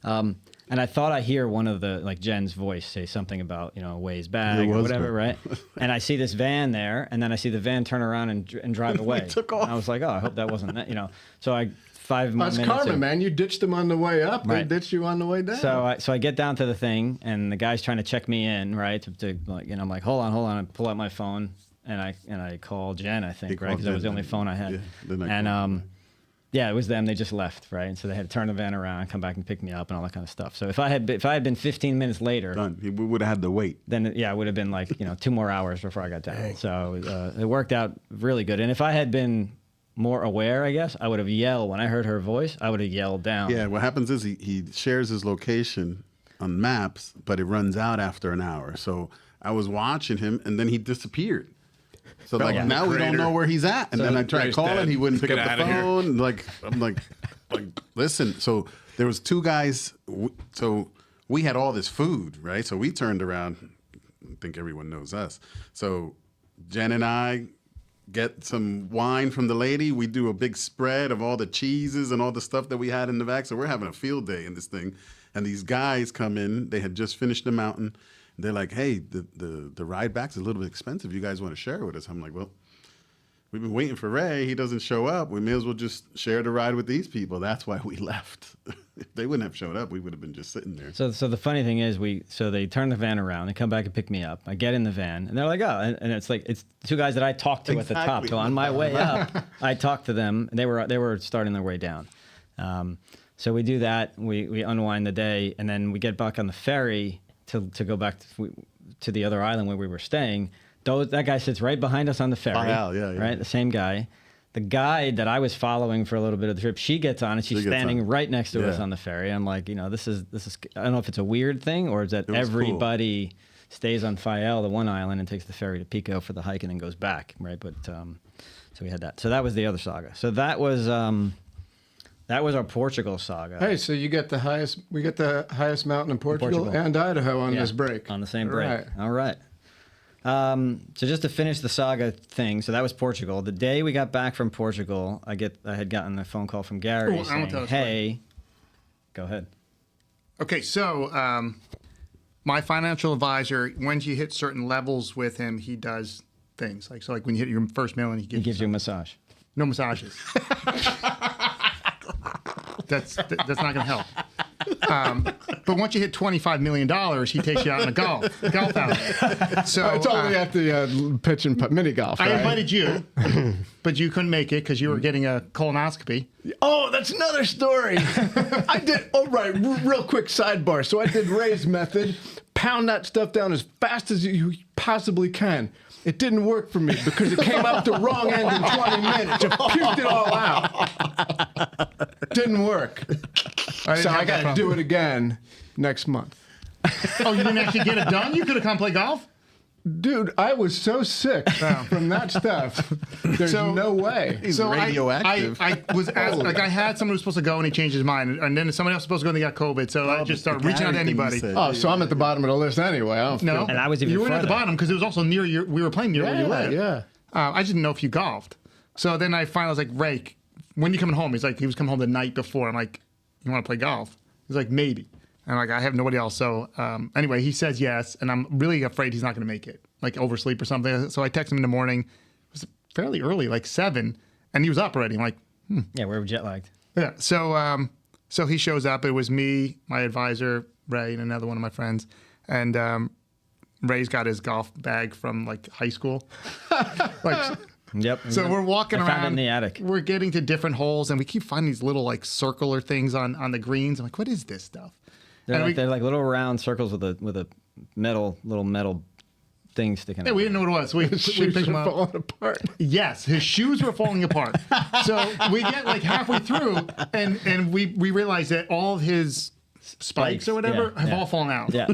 And I thought I hear one of the Jen's voice say something about a ways bag It or was whatever, good. right? And I see this van there, and then I see the van turn around and drive away. took off. And I was like, oh, I hope that wasn't that. So I 5 more That's minutes. karma, in- man. You ditched them on the way up. Right. They ditched you on the way down. So I get down to the thing, and the guy's trying to check me in, right? I'm like, hold on. I pull out my phone, and I call Jen, I think, He right? called Because that was the Jen, only phone I had. yeah, then I And called yeah, it was them. They just left, right? And so they had to turn the van around, come back and pick me up, and all that kind of stuff. So if I had been 15 minutes later, Done. We would have had to wait. then yeah, it would have been 2 more hours before I got down. So it worked out really good. And if I had been more aware, I guess I would have yelled when I heard her voice. I would have yelled down. Yeah, what happens is he shares his location on maps, but it runs out after an hour. So I was watching him, and then he disappeared. So now we don't know where he's at. And then I tried he's calling, dead. he wouldn't pick Get up the outta here. phone. I'm like, listen. So there was 2 guys. So we had all this food, right? So we turned around. I think everyone knows us. So Jen and I get some wine from the lady. We do a big spread of all the cheeses and all the stuff that we had in the back. So we're having a field day in this thing. And these guys come in. They had just finished the mountain. They're like, hey, the ride back's a little bit expensive. You guys want to share with us? I'm like, well, we've been waiting for Ray. He doesn't show up. We may as well just share the ride with these people. That's why we left. If they wouldn't have showed up, we would have been just sitting there. So the funny thing is, they turn the van around, they come back and pick me up. I get in the van, and they're like, oh, and it's 2 guys that I talked to at the top. Exactly. So on my way up, I talked to them. And they were starting their way down. So we do that. We unwind the day, and then we get back on the ferry to go back to the other island where we were staying. That guy sits right behind us on the ferry. Bahal, yeah. Right, the same guy. the guide that I was following for a little bit of the trip, she gets on and she's She gets standing on. right next to us Yeah. on the ferry. I'm like, this is. I don't know if it's a weird thing or is that was cool. everybody stays on Fayal, the one island, and takes the ferry to Pico for the hike and then goes back, right? But so we had that. So that was the other saga. So that was our Portugal saga. Hey, so you get the highest. We get the highest mountain in Portugal, and Idaho on Yeah, this break. on the same break. Right. All right. So just to finish the saga thing, so that was Portugal. The day we got back from Portugal, I had gotten a phone call from Gary Oh, I wanna saying, tell a story. "Hey, go ahead." Okay, so my financial advisor, when you hit certain levels with him, he does things like when you hit your first million, he He gives you a massage. no massages. That's not going to help. But once you hit $25 million, he takes you out on a golf outing. So It's only at the pitch and mini golf. I right? invited you, but you couldn't make it because you were getting a colonoscopy. Oh, that's another story. I did. Oh, right. Real quick sidebar. So I did Ray's method. Pound that stuff down as fast as you possibly can. It didn't work for me because it came out the wrong end in 20 minutes. It puked it all out. Didn't work. So I got to do it again next month. Oh, you didn't actually get it done? You could have come play golf? Dude, I was so sick from that stuff. There's no way. So radioactive. I was asked, I had someone who was supposed to go and he changed his mind, and then somebody else was supposed to go and they got COVID. So I just started reaching out to anybody. Oh, so I'm at the bottom of the list anyway. I don't No, feel- And I was even you weren't at the further. bottom because it was also near we were playing near where you live. Yeah. I just didn't know if you golfed. So then I finally was like, Ray, when you coming home? He's like, he was coming home the night before. I'm like, you want to play golf? He's like, maybe. And I'm like, I have nobody else. So anyway, he says yes, and I'm really afraid he's not going to make it, like oversleep or something. So I text him in the morning. It was fairly early, like 7, and he was up already. I'm like, Yeah, we were jet lagged. yeah. So so he shows up. It was me, my advisor, Ray, and another one of my friends. And Ray's got his golf bag from like high school. Like, Yep. so we're walking I around found it in the attic. We're getting to different holes, and we keep finding these little like circular things on the greens. I'm like, what is this stuff? They're like little round circles with a little metal thing sticking Yeah, out. we didn't know what it was. So we Shoes picked them are up. falling apart. Yes, his shoes were falling apart. So we get like halfway through, and we realize that all of his spikes or whatever Yeah, have yeah. all fallen out. Yeah.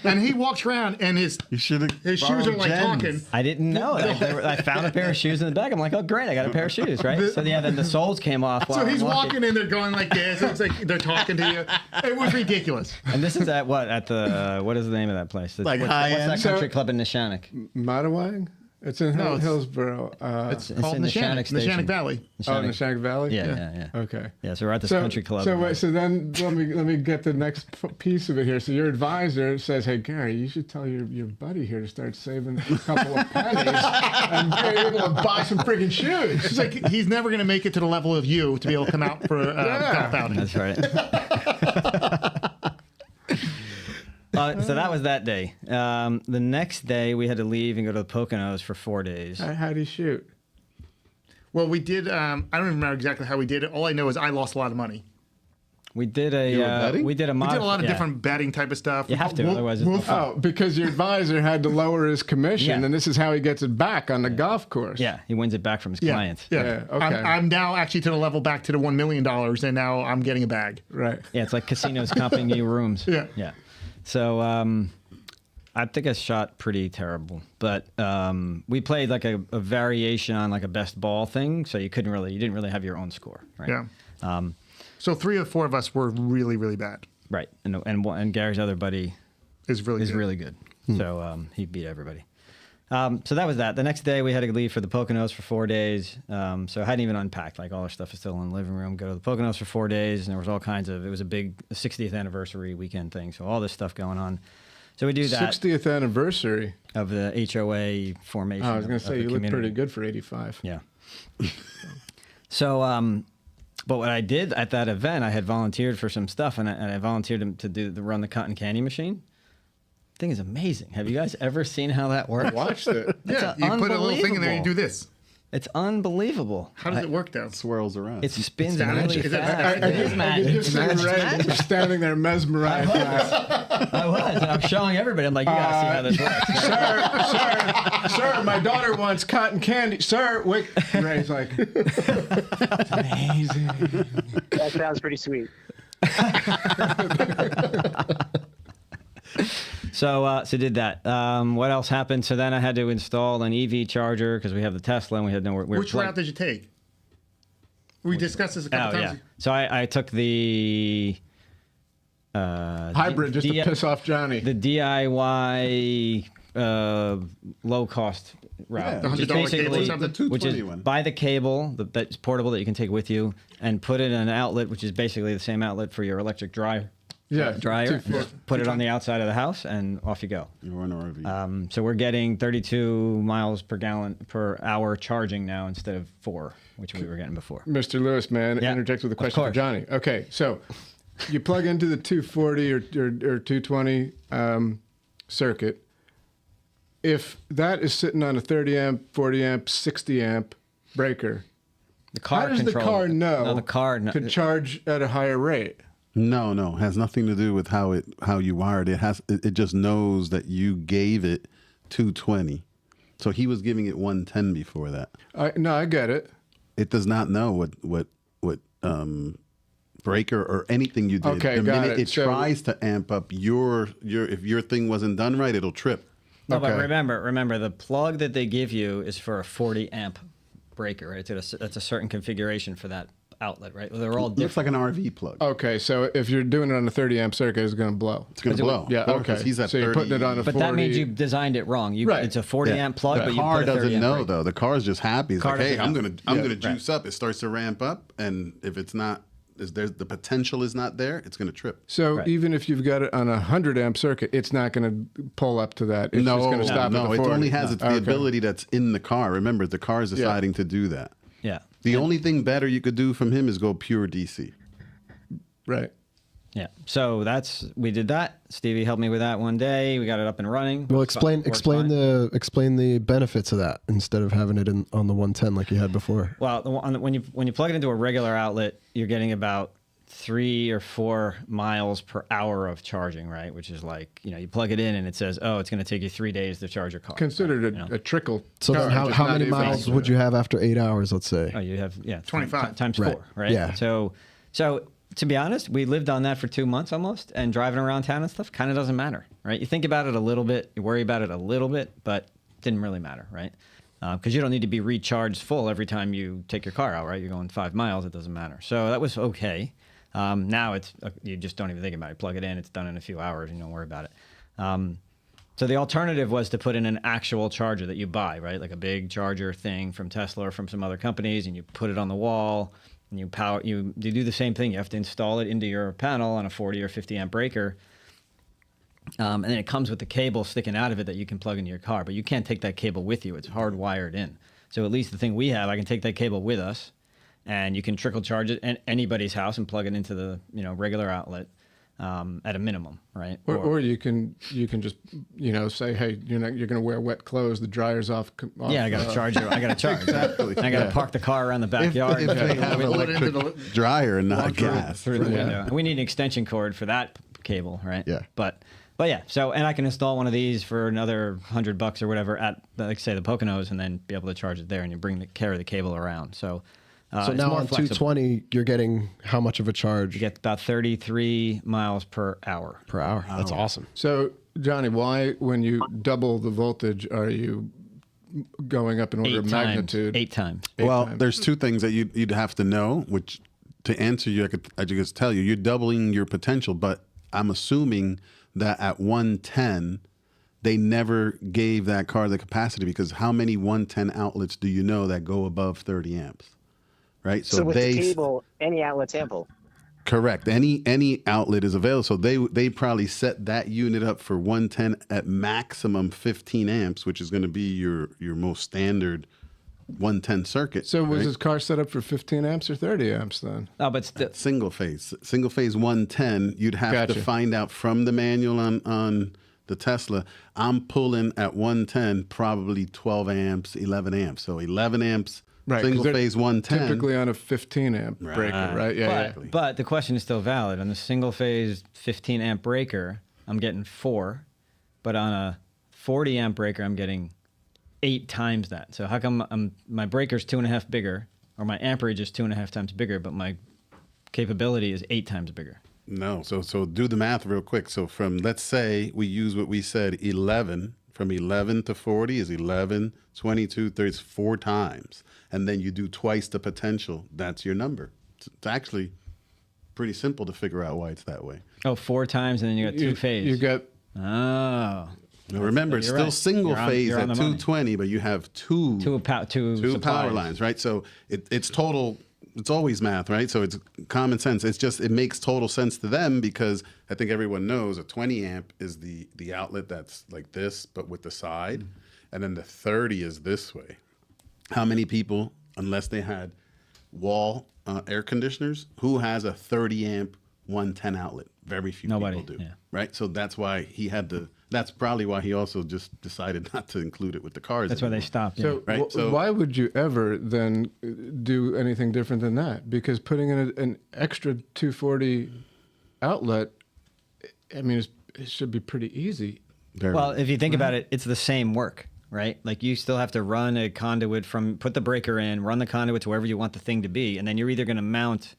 And he walks around, and his shoes are like talking. I didn't know. I found a pair of shoes in the bag. I'm like, oh, great, I got a pair of shoes, right? So yeah, then the soles came off. So while he's I'm walking in there going like this. It's like they're talking to you. It was ridiculous. And this is at what? At the what is the name of that place? Like what's high-end? that country So- club in Nishannik? Matawang? It's in No, it's- Hillsborough. It's It's called in Nishannik Station. Valley. Oh, in the Shank Valley? Yeah. Okay. Yeah, so we're at this country club. So wait, so then let me get the next piece of it here. So your advisor says, "Hey Gary, you should tell your buddy here to start saving a couple of pennies and be able to buy some freaking shoes." It's like he's never going to make it to the level of you to be able to come out for a golf outing. That's right. So that was that day. The next day, we had to leave and go to the Poconos for 4 days. How do you shoot? Well, we did. I don't even remember exactly how we did it. All I know is I lost a lot of money. We did were betting? we did a We did a lot of different betting type of stuff. You have to, otherwise it's Oh, because your advisor had to lower his commission, Yeah. and this is how he gets it back on the golf course. Yeah, he wins it back from his Yeah, clients. yeah. Yeah, okay. I'm now actually to the level back to the $1 million, and now I'm getting a bag. Right. Yeah, it's like casinos comping you rooms. Yeah. Yeah. So I think I shot pretty terrible, but we played like a variation on like a best ball thing, so you didn't really have your own score, right? Yeah. So 3 or 4 of us were really, really bad. Right. And Gary's other buddy Is really is good. really good. So he beat everybody. So that was that. The next day we had to leave for the Poconos for 4 days. So I hadn't even unpacked. Like all our stuff is still in the living room. Go to the Poconos for 4 days, and there was all kinds of. It was a big 60th anniversary weekend thing. So all this stuff going on. So we do that 60th anniversary. of the HOA formation. Oh, I was going of to say the you look community. pretty good for 85. Yeah. So, but what I did at that event, I had volunteered for some stuff, and I volunteered to run the cotton candy machine. Thing is amazing. Have you guys ever seen how that works? Watched it. Yeah, That's you put a little thing in there, you unbelievable. do this. It's unbelievable. How does it work though? Swirls around. It spins It's really magic. Is it- fast. I It is could magic. just see Ray just standing there mesmerized. I was. And I'm showing everybody. I'm like, you gotta see how this works. Sir, my daughter wants cotton candy. Sir, wait. Ray's like, that's amazing. That sounds pretty sweet. So did that. What else happened? So then I had to install an EV charger because we have the Tesla and we had no. Which route did you take? We discussed this a couple times. So I took the Hybrid just to piss off Johnny. the DIY low cost route. Yeah, the Which is $100 cable or basically- something? The which is 220 one. buy the cable that's portable that you can take with you and put it in an outlet, which is basically the same outlet for your electric dryer. Yeah, Dryer. 240. Put it on the outside of the house and off you go. You're on an RV. So we're getting 32 miles per hour charging now instead of 4, which we were getting before. Mr. Lewis, man, Yeah, interject with a of question for course. Johnny. Okay, so you plug into the 240 or 220 circuit. If that is sitting on a 30 amp, 40 amp, 60 amp breaker, The car how does the controls car it. know No, the car to charge at a higher rate? No, it has nothing to do with how you wired it. It just knows that you gave it 220. So he was giving it 110 before that. I get it. It does not know what breaker or anything you did. Okay, the got minute it. it So- tries to amp up your if your thing wasn't done right, it'll trip. No, but Okay. remember, the plug that they give you is for a 40 amp breaker, right? That's a certain configuration for that outlet, right? Well, they're all Looks different. like an RV plug. Okay, so if you're doing it on a 30 amp circuit, it's going to blow. It's gonna blow. Yeah, Of course, okay. He's at So you're 30. putting it on a But 40. that means you designed it wrong. Right. It's a 40 amp plug, The but you car put a 30 doesn't amp know breaker. though. The car's just happy. It's Car like, hey, doesn't I'm know. gonna juice up. It starts to ramp up, and if it's not, there's the potential is not there, it's gonna trip. So Right. even if you've got it on a 100 amp circuit, it's not going to pull up to that. It's just going to stop no. at the It 40. only has the Okay. ability that's in the car. Remember, the car is deciding to do that. Yeah. The only thing better you could do from him is go pure DC. Right. Yeah. So we did that. Stevie helped me with that one day. We got it up and running. Well, Works explain fine. the benefits of that instead of having it on the 110 like you had before. Well, when you plug it into a regular outlet, you're getting about 3 or 4 miles per hour of charging, right? Which is like, you plug it in and it says, oh, it's going to take you 3 days to charge your car. Considered a trickle. So then charge, how it's many not even- miles would you have after 8 hours, let's say? Oh, you have 25. times Right. 4, right? Yeah. So to be honest, we lived on that for 2 months almost, and driving around town and stuff kind of doesn't matter, right? You think about it a little bit, you worry about it a little bit, but it didn't really matter, right? Because you don't need to be recharged full every time you take your car out, right? You're going 5 miles, it doesn't matter. So that was okay. Now it's you just don't even think about it. Plug it in, it's done in a few hours. You don't worry about it. So the alternative was to put in an actual charger that you buy, right? Like a big charger thing from Tesla or from some other companies, and you put it on the wall, and you do the same thing. You have to install it into your panel on a 40 or 50 amp breaker. And then it comes with the cable sticking out of it that you can plug into your car, but you can't take that cable with you. It's hardwired in. So at least the thing we have, I can take that cable with us, and you can trickle charge it at anybody's house and plug it into the regular outlet at a minimum, right? Or you can just say, hey, you're going to wear wet clothes. The dryer's off. Yeah, I got to charge it. I got to charge. Exactly. I got to park the car around the backyard. If they have electric dryer and not gas. through the window. We need an extension cord for that cable, right? Yeah. But yeah, so and I can install one of these for another $100 or whatever at, like, say, the Poconos, and then be able to charge it there, and you carry the cable around. So So it's now more on flexible. 220, you're getting how much of a charge You get about 33 miles per hour. per hour? That's awesome. So, Johnny, why, when you double the voltage, are you going up in order of magnitude? 8 times. Well, times. there's two things that you'd have to know, which to answer you, I could just tell you, you're doubling your potential, but I'm assuming that at 110, they never gave that car the capacity, because how many 110 outlets do you know that go above 30 amps? Right? So with the cable, any outlet's ample. Correct. Any outlet is available. So they probably set that unit up for 110 at maximum 15 amps, which is going to be your most standard 110 circuit. So was right? his car set up for 15 amps or 30 amps then? No, but still, Single phase 110, you'd have to Gotcha. find out from the manual on the Tesla, I'm pulling at 110 probably 12 amps, 11 amps. So 11 amps, Right, 'cause single they're phase 110. Typically on a 15 amp breaker, right? Yeah, but, yeah. but the question is still valid. On the single phase 15 amp breaker, I'm getting 4, but on a 40 amp breaker, I'm getting 8 times that. So how come my breaker's 2.5 bigger, or my amperage is 2.5 times bigger, but my capability is 8 times bigger? No, so do the math real quick. So from, let's say we use what we said, 11, from 11 to 40 is 11, 22, 30, 4 times. And then you do twice the potential. That's your number. It's actually pretty simple to figure out why it's that way. Oh, 4 times, and then you got 2 phase. You got Oh. Now remember, it's You're still right. single phase You're on at the money. 220, but you have two Two power supplies. lines, right? So it's total. It's always math, right? So it's common sense. It's just it makes total sense to them because I think everyone knows a 20 amp is the outlet that's like this, but with the side, and then the 30 is this way. How many people, unless they had wall air conditioners, who has a 30 amp 110 outlet? Very few Nobody, people do, yeah. right? So that's why he had to. That's probably why he also just decided not to include it with the cars. That's why they anymore. stopped. Yeah. So, Right, so- why would you ever then do anything different than that? Because putting in an extra 240 outlet, I mean, it should be pretty easy. Very Well, if you think about it, it's the same work, right? Like you still have to run a conduit put the breaker in, run the conduit to wherever you want the thing to be, and then you're either going to mount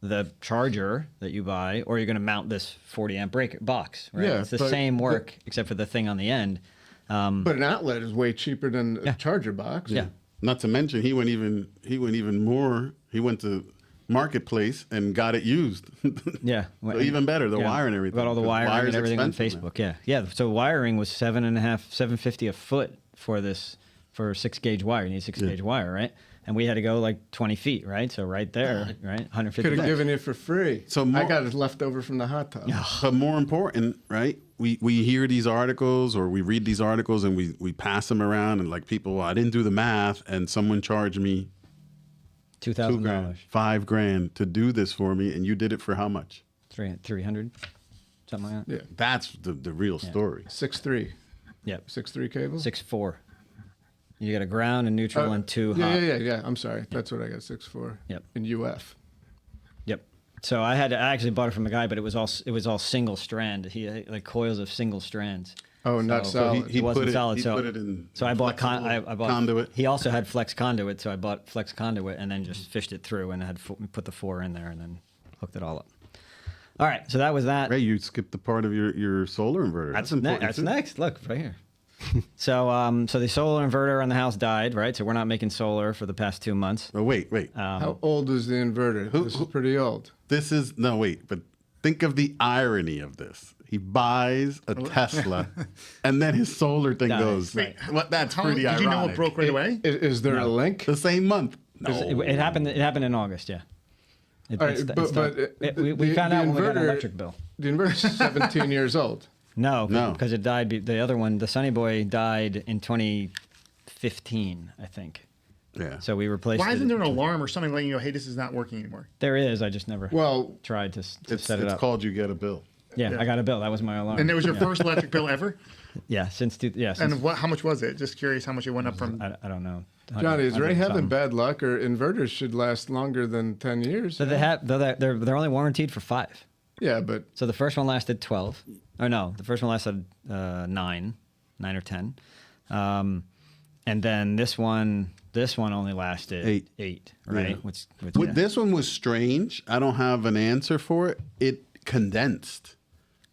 the charger that you buy, or you're going to mount this 40 amp breaker box, right? Yeah, it's the but- same work except for the thing on the end. But an outlet is way cheaper than a charger box. Yeah. Not to mention, he went even more. He went to Marketplace and got it used. Yeah. So even better, the wire and everything. Got all the 'cause wiring wire's and everything on expensive now. Facebook. Yeah. Yeah. So wiring was $750 a foot for this, for 6-gauge wire. You need 6-gauge wire, right? And we had to go like 20 feet, right? So right there, right? 150 Could have bucks. given it for free. So I more- got it left over from the hot tub. But more important, right? We hear these articles or we read these articles and we pass them around and like people, well, I didn't do the math and someone charged me $2,000, $2,000. $5,000 to do this for me, and you did it for how much? 300, something like that. Yeah. That's the real story. 6'3", Yep. 6'3" cable. 6'4". You got a ground and neutral and 2 hot. Yeah. I'm sorry. That's what I got. 6'4". Yep. In UF. Yep. So I actually bought it from a guy, but it was all single strand. He had like coils of single strands. Oh, not So solid. he It wasn't put it- solid. he so put it in so I bought flexible I bought conduit. He also had flex conduit, so I bought flex conduit and then just fished it through and had put the 4 in there and then hooked it all up. All right, so that was that. Ray, you skipped the part of your solar inverter. That's important That's too. next. Look right here. So the solar inverter on the house died, right? So we're not making solar for the past 2 months. Oh, wait. How old is the inverter? This is pretty old. This is, no, wait, but think of the irony of this. He buys a Tesla, and then his solar thing Dies. goes. Wait, Well, that's pretty Did ironic. you know it broke right away? Is there a link? The same month. No. It happened. It happened in August. Yeah. All right, We found out when we got an inverter- electric bill. The inverter's 17 years old. No. because it died. The other one, the Sunny Boy, died in 2015, I think. Yeah. So we replaced. Why it. isn't there an alarm or something letting you know, hey, this is not working anymore? There is. I just never Well, tried to it's set it up. called you get a bill. Yeah, I got a bill. That was my alarm. And it was your first electric bill ever? Yeah, since And how much was it? Just curious how much it went up from. I don't know. Johnny, is Ray 100 having something. bad luck, or inverters should last longer than 10 years? So they're only warranted for 5. Yeah, but So the first one lasted 12. Or no, the first one lasted 9 or 10. And then this one only lasted 8, right? Yeah. Which With this one was strange. I don't have an answer for it. It condensed.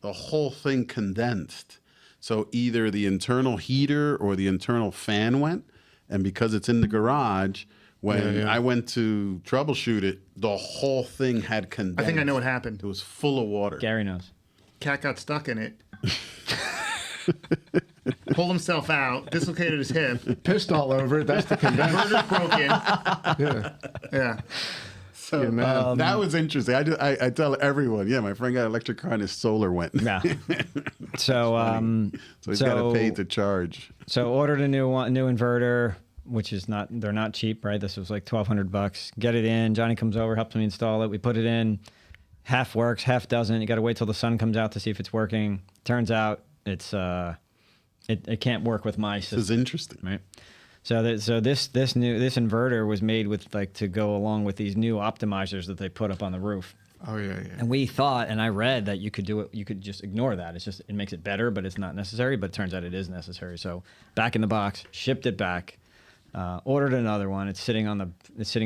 The whole thing condensed. So either the internal heater or the internal fan went, and because it's in the garage, when I went to troubleshoot it, the whole thing had condensed. I think I know what happened. It was full of water. Gary knows. Cat got stuck in it. Pulled himself out, dislocated his hip. pissed all over it. That's the condenser. Inverter broken. Yeah. Yeah. So Good man. that was interesting. I tell everyone, yeah, my friend got an electric car and his solar went. Yeah. So So he's got to pay to charge. So ordered a new inverter, which is they're not cheap, right? This was like $1,200. Get it in. Johnny comes over, helps me install it. We put it in. Half works, half doesn't. You got to wait till the sun comes out to see if it's working. Turns out it's it can't work with my system. This is interesting. Right. So this inverter was made with like to go along with these new optimizers that they put up on the roof. Oh yeah. And we thought, and I read that you could do it. You could just ignore that. It makes it better, but it's not necessary. But it turns out it is necessary. So back in the box, shipped it back, ordered another one. It's sitting in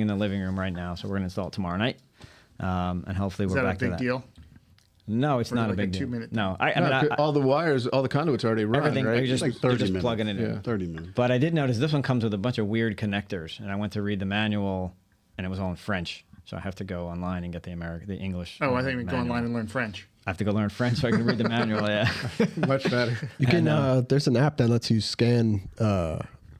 the living room right now. So we're gonna install it tomorrow night, and hopefully we're back to that. Is that a big deal? No, it's Or not like a big a deal. 2-minute No, all the wires, all the conduits already run, everything. right? You're just, like you're 30 just minutes. plugging it in. Yeah. 30 minutes. But I did notice this one comes with a bunch of weird connectors, and I went to read the manual, and it was all in French. So I have to go online and get the English. Oh, I think we go manual. online and learn French. I have to go learn French so I can read the manual. Yeah. Much better. You can. There's an app that lets you scan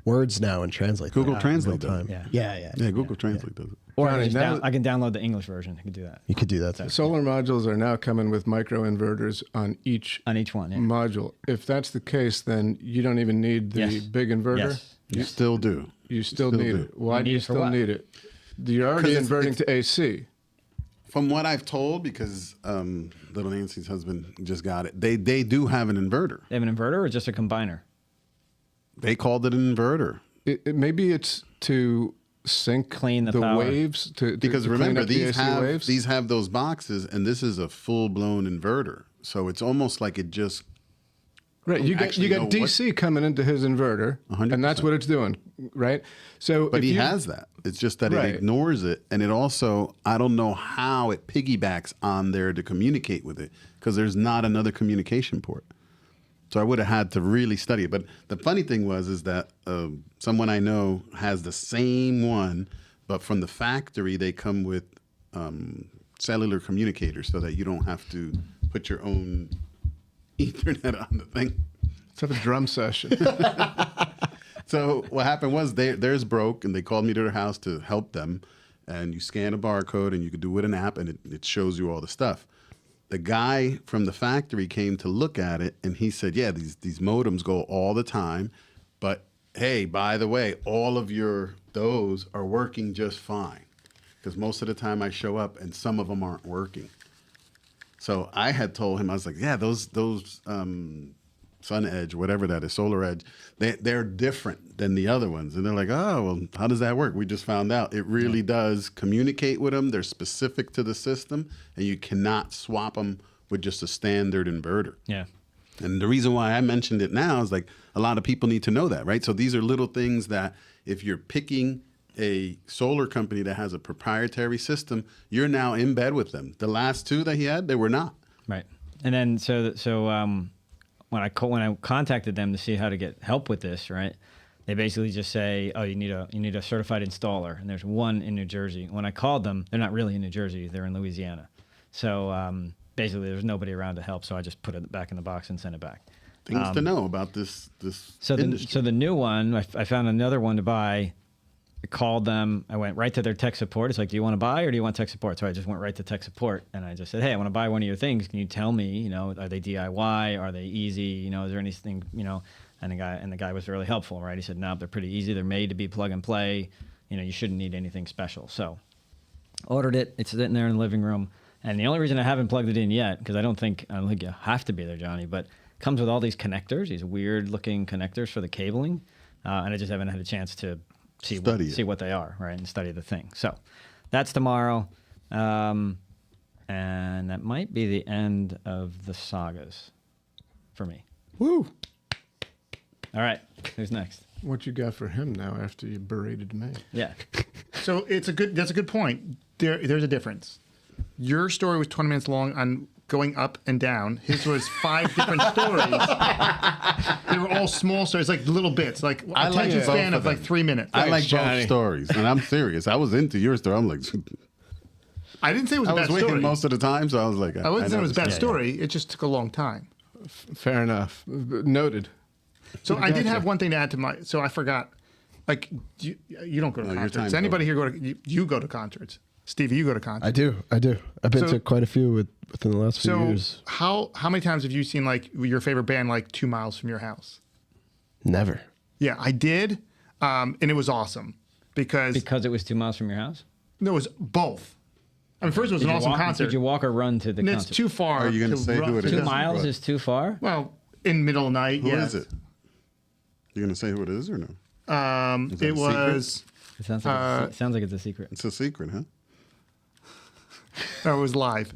words now and translate. Google them Translate real does time. it. Yeah. Yeah. Google Translate does it. Or I, Johnny, can now- I can download the English version. I can do that You could do that. Too. Solar modules are now coming with microinverters on each on each one. Yeah. module. If that's the case, then you don't even need the Yes. big inverter. Yes. You still do. You still Still need do. it. Why You do need you it for still what? need it? You're already 'Cause inverting it's- to AC. From what I've told, because little Nancy's husband just got it, they do have an inverter. They have an inverter or just a combiner? They called it an inverter. Maybe it's to sync Clean the power. waves Because to clean remember, up the these AC have waves. these have those boxes, and this is a full blown inverter. So it's almost like it just Right, you actually got know DC coming into his inverter, 100%. and that's what it's doing, right? So, But if he you- has that. It's just that Right. it ignores it. And it also, I don't know how it piggybacks on there to communicate with it because there's not another communication port. So I would have had to really study it. But the funny thing is that someone I know has the same one, but from the factory, they come with cellular communicators so that you don't have to put your own Ethernet on the thing. Let's have a drum session. So what happened was theirs broke, and they called me to their house to help them. And you scan a barcode, and you could do it with an app, and it shows you all the stuff. The guy from the factory came to look at it, and he said, "Yeah, these modems go all the time, but hey, by the way, all of those are working just fine, because most of the time I show up, and some of them aren't working." So I had told him, I was like, "Yeah, those Sun Edge, whatever that is, Solar Edge, they're different than the other ones." And they're like, "Oh, well, how does that work?" We just found out it really does communicate with them. They're specific to the system, and you cannot swap them with just a standard inverter. Yeah. And the reason why I mentioned it now is like a lot of people need to know that, right? So these are little things that if you're picking a solar company that has a proprietary system, you're now in bed with them. The last two that he had, they were not. Right. And then when I contacted them to see how to get help with this, right? They basically just say, "Oh, you need a certified installer," and there's one in New Jersey. When I called them, they're not really in New Jersey; they're in Louisiana. So basically, there's nobody around to help. So I just put it back in the box and sent it back. Things to know about this So industry. the new one, I found another one to buy. I called them. I went right to their tech support. It's like, "Do you want to buy or do you want tech support?" So I just went right to tech support, and I just said, "Hey, I want to buy one of your things. Can you tell me, are they DIY? Are they easy? Is there anything, And the guy was really helpful, right? He said, "No, they're pretty easy. They're made to be plug and play. You shouldn't need anything special." So ordered it. It's sitting there in the living room. And the only reason I haven't plugged it in yet, because I don't think you have to be there, Johnny, but it comes with all these connectors, these weird looking connectors for the cabling. And I just haven't had a chance to see what they are, right, and study the thing. So that's tomorrow, and that might be the end of the sagas for me. Woo! All right, who's next? What you got for him now after you berated me? Yeah, So that's a good point. There's a difference. Your story was 20 minutes long on going up and down. His was 5 different stories. They were all small stories, like little bits, like attention both span of of like them. 3 minutes. I like Johnny. both stories, and I'm serious. I was into your story. I'm like, I didn't say it was I a was bad with story. him most of the time, so I was like, I wasn't saying it was a bad know. story. It just took a long time. Fair enough. Noted. So I did have one thing to add to my. So I forgot. Like you don't go to your concerts. time's Anybody here go to you go to concerts? Stevie, you go to concerts. I do. I've been So- to quite a few within the last few So years. how many times have you seen like your favorite band like 2 miles from your house? Never. Yeah, I did, and it was awesome because because it was 2 miles from your house. there was both. I mean, first it was an awesome concert. Did you walk or run to the And it's concert? too far. Are you gonna say run who it to is? Two the- miles is too far. Well, in middle of the night. Who yes. is it? You gonna say who it is or no? Is that It a was. It sounds like it's a secret. It's a secret, huh? It was live.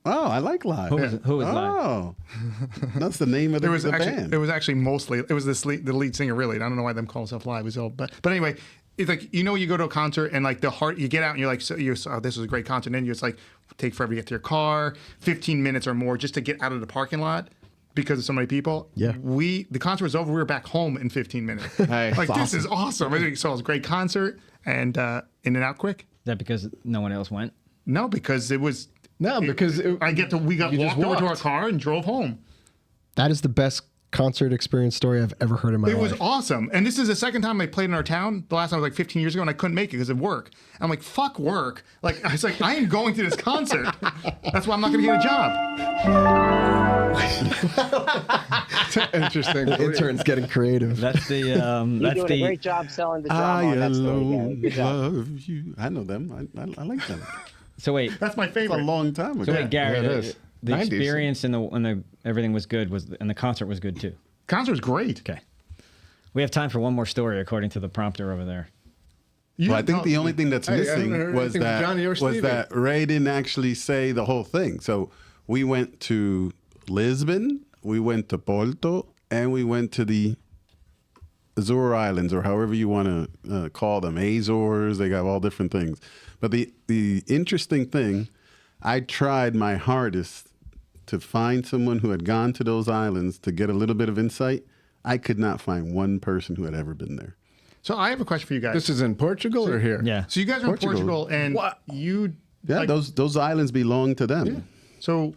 Oh, I like live. Who was live? Oh, that's the name of the, It was the actually. band. It was actually mostly. It was the lead singer. Really, I don't know why them call themselves live. It was all, but anyway, it's like you go to a concert and like you get out and you're like, oh, this was a great concert. And then it's like take forever to get to your car, 15 minutes or more just to get out of the parking lot. Because of so many people, Yeah. The concert was over. We were back home in 15 minutes. Like this is awesome. I think so. It was a great concert and in and out quick. Is that because no one else went? No, because it was. No, because we got you just walked over to our walked. car and drove home. That is the best concert experience story I've ever heard in my It life. was awesome. And this is the second time they played in our town. The last time was like 15 years ago, and I couldn't make it because of work. I'm like, fuck work. Like, I was like, I ain't going to this concert. That's why I'm not going to get a job. interesting. The intern's getting creative. That's the You're that's doing a the great job selling the I drama on that story, Gary. alone Good job. love you. I know them. I like them. so wait. That's my It's a favorite. long time ago. So wait, Gary, Yeah, it the, is. the 90s. experience and the everything was good and the concert was good too. Concert was great. Okay. We have time for one more story according to the prompter over there. You Well, I think know- the only thing that's Hey, I haven't missing heard was anything from Johnny or was Stevie. that Ray didn't actually say the whole thing. So we went to Lisbon, we went to Porto, and we went to the Azure Islands, or however you want to call them, Azores. They got all different things. But the interesting thing, I tried my hardest to find someone who had gone to those islands to get a little bit of insight. I could not find one person who had ever been there. So I have a question for you guys. This is in Portugal or here? Yeah. So you guys are in Portugal. Portugal, and you. Yeah, like, those islands belong to them. So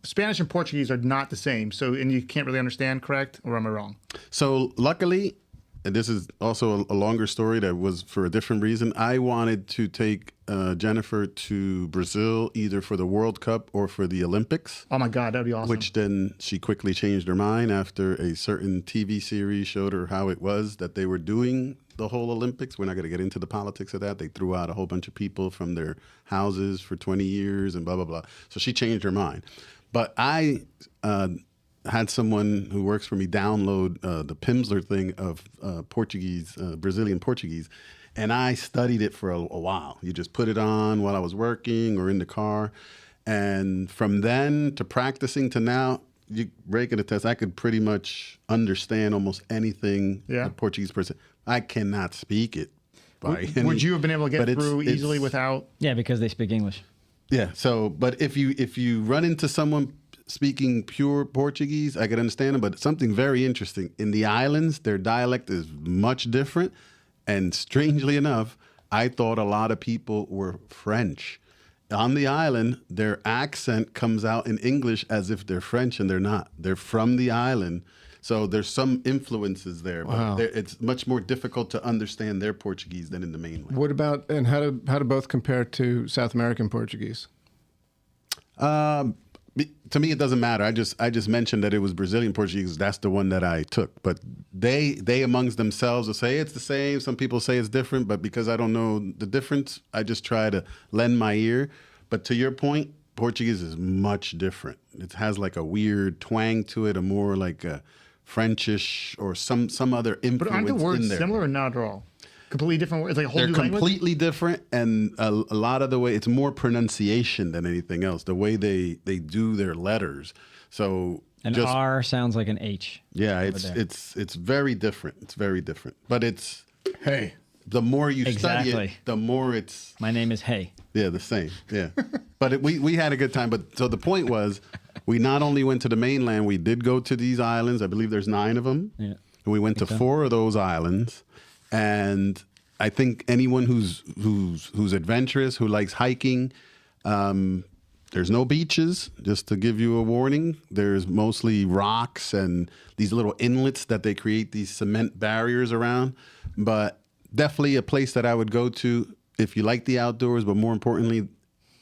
Spanish and Portuguese are not the same. So, and you can't really understand, correct? Or am I wrong? So luckily, and this is also a longer story that was for a different reason. I wanted to take Jennifer to Brazil either for the World Cup or for the Olympics, Oh my God, that'd be awesome. which then she quickly changed her mind after a certain TV series showed her how it was that they were doing the whole Olympics. We're not going to get into the politics of that. They threw out a whole bunch of people from their houses for 20 years and blah, blah, blah. So she changed her mind. But I had someone who works for me download the Pimsleur thing of Portuguese, Brazilian Portuguese, and I studied it for a while. You just put it on while I was working or in the car. And from then to practicing to now, you break it a test, I could pretty much understand almost anything Yeah. a Portuguese person. I cannot speak it. Would you have been able to but get it's- through it's- easily without? Yeah, because they speak English. Yeah. So, but if you run into someone speaking pure Portuguese, I could understand them. But something very interesting in the islands, their dialect is much different. And strangely enough, I thought a lot of people were French. On the island, their accent comes out in English as if they're French, and they're not. They're from the island. So there's some influences there, but Wow. it's much more difficult to understand their Portuguese than in the mainland. What about, and how do both compare to South American Portuguese? To me, it doesn't matter. I just mentioned that it was Brazilian Portuguese. That's the one that I took. But they amongst themselves will say it's the same. Some people say it's different. But because I don't know the difference, I just try to lend my ear. But to your point, Portuguese is much different. It has like a weird twang to it, a more like a Frenchish or some other But influence aren't the in words there. similar or not at all? Completely different words. It's like a whole They're new language. completely different, and a lot of the way it's more pronunciation than anything else. The way they do their letters. So An just R sounds like an H. yeah, there. it's very different. It's very different. But it's Hey, the more you study Exactly. it, the more it's My name is Hey. the same. Yeah. But we had a good time. But so the point was, we not only went to the mainland, we did go to these islands. I believe there's 9 of them. Yeah. And we went to 4 of those islands. And I think anyone who's adventurous, who likes hiking, there's no beaches, just to give you a warning. There's mostly rocks and these little inlets that they create these cement barriers around. But definitely a place that I would go to if you like the outdoors, but more importantly,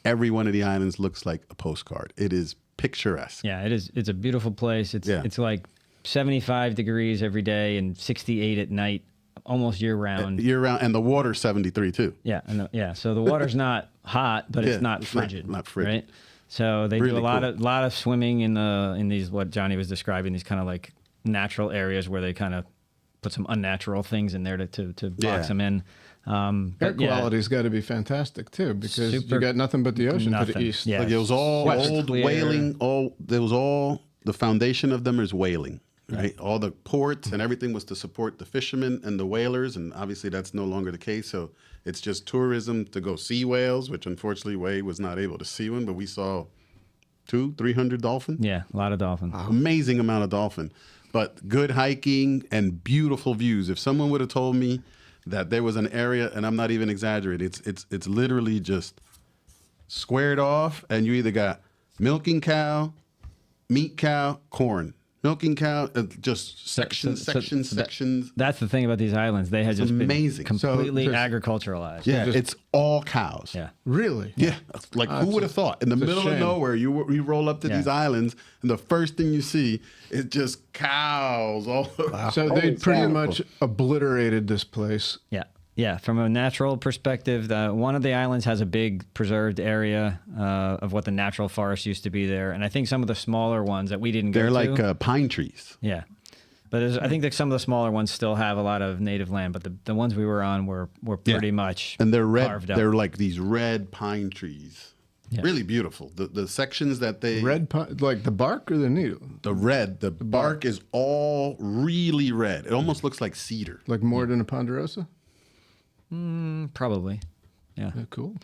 every one of the islands looks like a postcard. It is picturesque. Yeah, it is. It's a beautiful place. It's Yeah. it's like 75 degrees every day and 68 at night almost year round. Year round, and the water's 73 too. Yeah, so the water's not hot, but Yeah, it's not it's frigid. not frigid. Right? So they Really do a cool. lot of swimming in these what Johnny was describing, these kind of like natural areas where they kind of put some unnatural things in there to box Yeah. them in. Air But yeah, quality's got to be fantastic too, because Super- you got nothing but the ocean to nothing. the east. Yeah. Like it was all West, old clear. whaling. The foundation of them is whaling, right? All the ports and everything was to support the fishermen and the whalers, and obviously that's no longer the case. So it's just tourism to go see whales, which unfortunately Wade was not able to see one, but we saw 200-300 dolphins. Yeah, a lot of dolphins. Amazing amount of dolphin, but good hiking and beautiful views. If someone would have told me that there was an area, and I'm not even exaggerating, it's literally just squared off, and you either got milking cow, meat cow, corn. Milking cow, just sections. That's the thing about these islands. They had just amazing. been completely So agriculturalized. Yeah, it's all cows. Yeah. Really? Yeah, like who would have thought? In the it's a middle of shame. nowhere, you roll up to Yeah. these islands, and the first thing you see is just cows all over. So they pretty much obliterated this place. Yeah. Yeah, from a natural perspective, one of the islands has a big preserved area of what the natural forest used to be there, and I think some of the smaller ones that we didn't go They're to. like pine trees. Yeah, but I think that some of the smaller ones still have a lot of native land, but the ones we were on were pretty much And they're red. carved up. They're like these red pine trees. Yeah. Really beautiful. The sections that they Red, like the bark or the needle? the bark is all really red. It almost looks like cedar. Like more than a ponderosa? Probably. Yeah. Yeah, cool.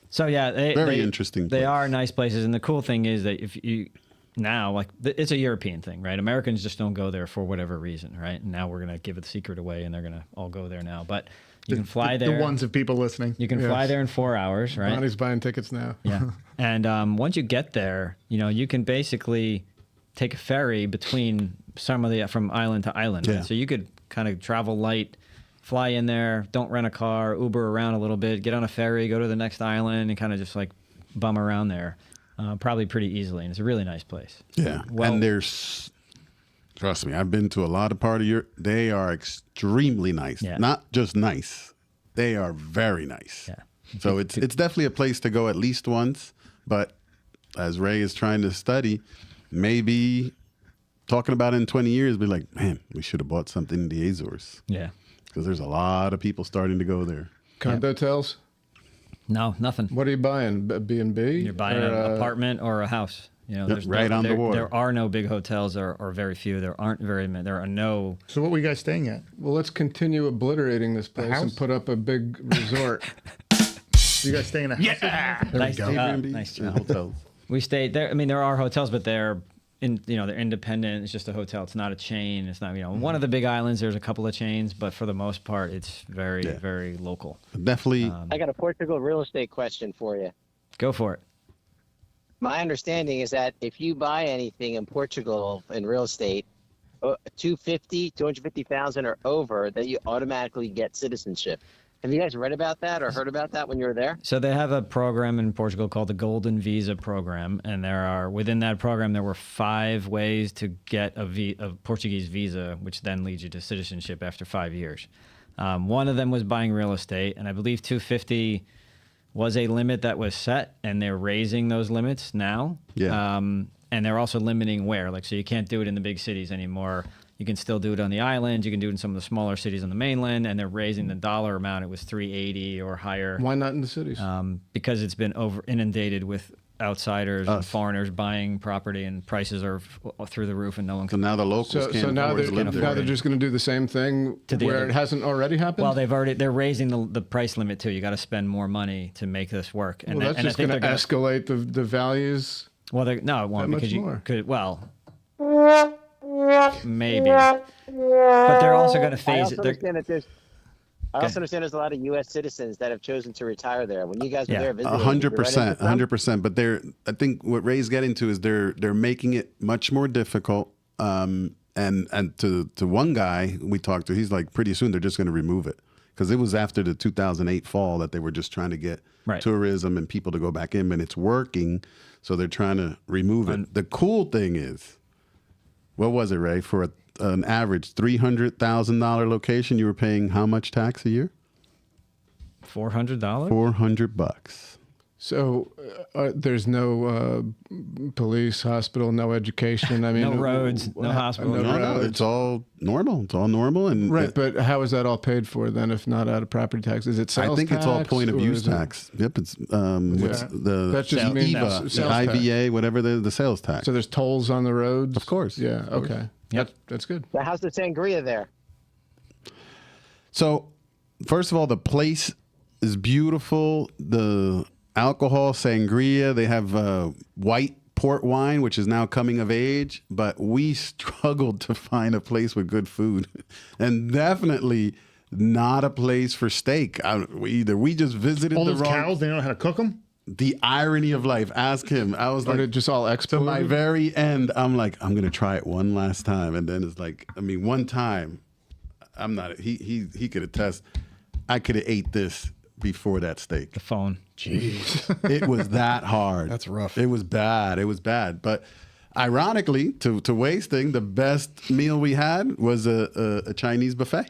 So yeah, Very interesting They place. are nice places, and the cool thing is that if you now it's a European thing, right? Americans just don't go there for whatever reason, right? And now we're gonna give the secret away, and they're gonna all go there now. But you can fly there. The ones of people listening. You can fly there in 4 hours, right? Bonnie's buying tickets now. Yeah. And once you get there, you can basically take a ferry between from island to island. Yeah. Right? So you could kind of travel light, fly in there, don't rent a car, Uber around a little bit, get on a ferry, go to the next island, and kind of just like bum around there, probably pretty easily. And it's a really nice place. Yeah, Well- and trust me, I've been to a lot of part of Europe. They are extremely nice. Yeah. Not just nice, they are very nice. Yeah. So it's definitely a place to go at least once. But as Ray is trying to study, maybe talking about it in 20 years, be like, man, we should have bought something in the Azores Yeah. because there's a lot of people starting to go there. Condo hotels? No, nothing. What are you buying? B&B? You're buying an apartment or a house. There's right on the water. There are no big hotels, or very few. There aren't very many. There are no. So what were you guys staying at? Well, let's continue obliterating this place house? and put up a big resort. You guys staying in a house? Nice, Airbnb nice and job. hotels. We stayed there. I mean, there are hotels, but they're they're independent. It's just a hotel. It's not a chain. It's not one of the big islands. There's a couple of chains, but for the most part, it's very very local. Definitely. I got a Portugal real estate question for you. Go for it. My understanding is that if you buy anything in Portugal in real estate, 250,000 or over, that you automatically get citizenship. Have you guys read about that or heard about that when you were there? So they have a program in Portugal called the Golden Visa Program, and within that program there were 5 ways to get a Portuguese visa, which then leads you to citizenship after 5 years. One of them was buying real estate, and I believe 250 was a limit that was set, and they're raising those limits now. Yeah. And they're also limiting where, so you can't do it in the big cities anymore. You can still do it on the islands. You can do it in some of the smaller cities on the mainland, and they're raising the dollar amount. It was $380 or higher. Why not in the cities? Because it's been inundated with outsiders and foreigners buying property, and prices are through the roof, and no one So can. now the locals So can't now afford they're, to live now there. they're just going to do the same thing the where other- it hasn't already happened? Well, they're raising the price limit too. You got to spend more money to make this work. And Well, that's and just I going think to they're escalate the values. Well, no, it won't, That much because you more. could. Well, maybe, but they're also going to I phase also it. They're- understand that there's a lot of U.S. citizens that have chosen to retire there. When you guys were Yeah. there visiting, 100%, 100%. But I think what Ray's getting to is they're making it much more difficult. And to one guy we talked to, he's like, pretty soon they're just going to remove it because it was after the 2008 fall that they were just trying to get Right. tourism and people to go back in, and it's working, so they're trying to remove it. The cool thing is, what was it, Ray? For an average $300,000 location, you were paying how much tax a year? $400. $400. So there's no police, hospital, no education. I mean, No roads, no hospital. no No, roads. it's all normal. It's all normal, and Right, but how is that all paid for then, if not out of property tax? Is it sales I think it's all tax, point of or use is it- tax. Yep, it's what's the That just Sales- means IVA, sales the tax. IVA, whatever the sales tax. So there's tolls on the roads. Of course. Yeah. Okay. Yep. That's good. Now, how's the sangria there? So, first of all, the place is beautiful. The alcohol, sangria, they have white port wine, which is now coming of age, but we struggled to find a place with good food. And definitely not a place for steak. We just visited All the those wrong... cows, they don't know how to cook them. The irony of life. Ask him. I was Or like... did it just all To export? my very end, I'm like, I'm gonna try it one last time, and then it's like, I mean, one time, I'm not. He could attest. I could have ate this before that steak. The phone. It was that hard. That's rough. It was bad. It was bad. But ironically, to wasting, the best meal we had was a Chinese buffet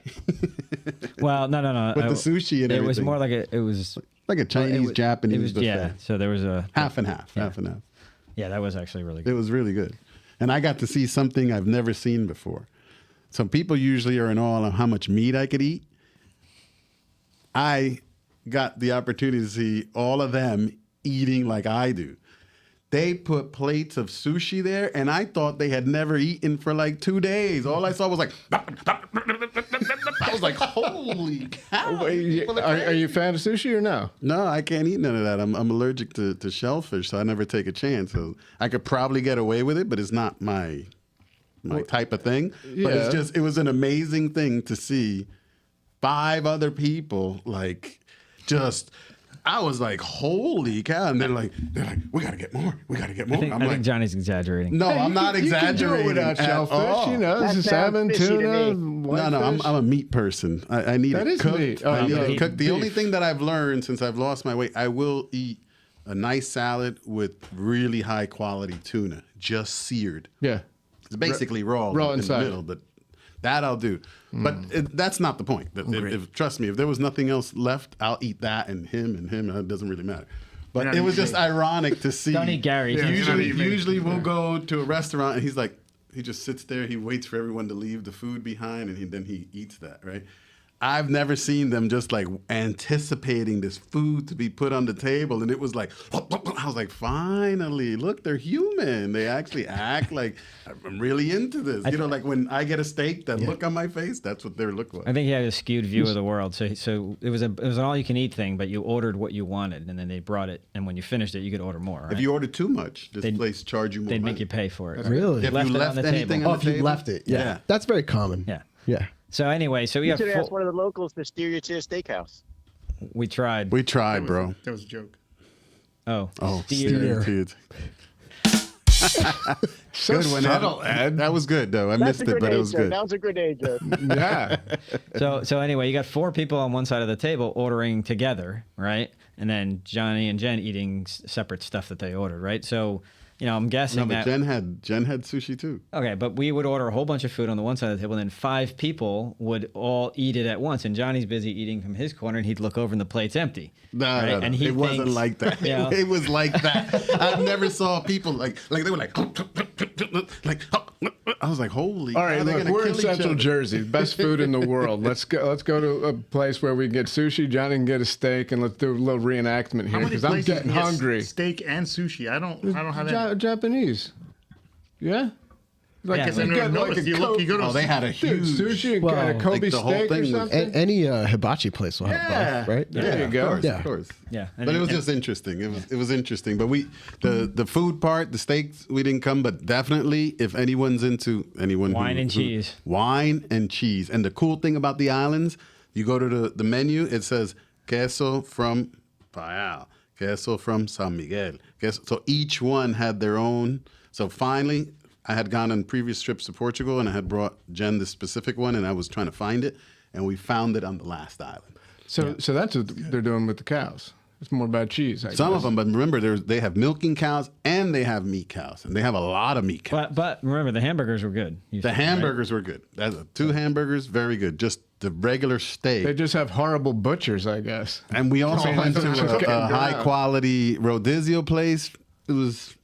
Well, no. with the sushi and It everything. was more like it was like a Chinese Japanese it was, buffet. Yeah. So there was a Half and half. Half and half. Yeah, that was actually really It good. was really good. And I got to see something I've never seen before. Some people usually are in awe of how much meat I could eat. I got the opportunity to see all of them eating like I do. They put plates of sushi there, and I thought they had never eaten for like 2 days. All I saw was like, I was like, holy cow. Are you a fan of sushi or no? No, I can't eat none of that. I'm allergic to shellfish, so I never take a chance. So I could probably get away with it, but it's not my type of thing. But it's yeah. just, it was an amazing thing to see 5 other people just. I was like, holy cow. And they're like, we got to get more. We got to get more. I I'm think like, Johnny's exaggerating. no, I'm not You can do exaggerating it without at shellfish. all. You know, That this is sounds salmon, fishy to tuna, me. whitefish. No, I'm a meat person. I need That it is cooked. meat. Oh, I need no, it cooked. The beef. only thing that I've learned since I've lost my weight, I will eat a nice salad with really high quality tuna, just seared. Yeah. It's basically raw in inside. the middle, but that I'll do. But that's not the point. Trust me, if there was nothing else left, I'll eat that and him. It doesn't really matter. But You're not it was eating just ironic to see. Don't eat Gary. Yeah. Usually we'll go to a restaurant and he's like, he just sits there, he waits for everyone to leave the food behind, and then he eats that, right? I've never seen them just like anticipating this food to be put on the table, and it was like, I was like, finally, look, they're human. They actually act like I'm really into this. You know, like when I get a steak, that look on my face, that's what their look like. I think he had a skewed view of the world. So it was an all you can eat thing, but you ordered what you wanted, and then they brought it, and when you finished it, you could order more. Right? If you order too much, this They'd- place charge you more They'd money. make you pay for it. Right? Really? If Left you it left on the anything table. on Oh, the if you table, left it. Yeah. Yeah. That's very common. Yeah. Yeah. So anyway, so we You got should have asked one of the locals to steer you to a steakhouse. we tried. we tried, bro. That was a joke. Oh, Steer. So Good one, subtle, Ed. That was good, though. I That's missed a it, but grenade it was joke. good. That was a grenade joke. Yeah. So anyway, you got 4 people on one side of the table ordering together, right? And then Johnny and Jen eating separate stuff that they ordered, right? So, you know, I'm guessing No, but that Jen had sushi too. okay, but we would order a whole bunch of food on the one side of the table, and then 5 people would all eat it at once. And Johnny's busy eating from his corner, and he'd look over and the plate's empty. No, right? no, no. And he It wasn't thinks, like that. you know, It was like that. I never saw people like they were like I was like, holy. All right, cow, they're look, gonna we're in kill each Central other. Jersey, best food in the world. Let's go to a place where we can get sushi. Johnny can get a steak, and let's do a little reenactment How here many because I'm places getting can get hungry. Steak and sushi. I don't have that. Japanese, yeah. Like Yeah, if I you never get like noticed. a You look- you go to Oh, they had a dude, huge sushi and Well, a Kobe like the whole steak or thing was- something. Any hibachi place will have Yeah. both, right? There you go. Of course, Yeah. of course. Yeah, and But it was and- just interesting. It was interesting. But the food part, the steaks, we didn't come. But definitely, if anyone's into Wine and cheese. wine and cheese. And the cool thing about the islands, you go to the menu, it says queso from Payal, queso from San Miguel. So each one had their own. So finally, I had gone on previous trips to Portugal, and I had brought Jen this specific one, and I was trying to find it, and we found it on the last island. So that's what they're doing with the cows. It's more about cheese. I Some guess. of them, but remember, they have milking cows and they have meat cows, and they have a lot of meat cows. But remember, the hamburgers were good. You The said, right? hamburgers were good. That's 2 hamburgers, very good. Just the regular steak. They just have horrible butchers, I guess. And we also went to a high quality rodizio place. It was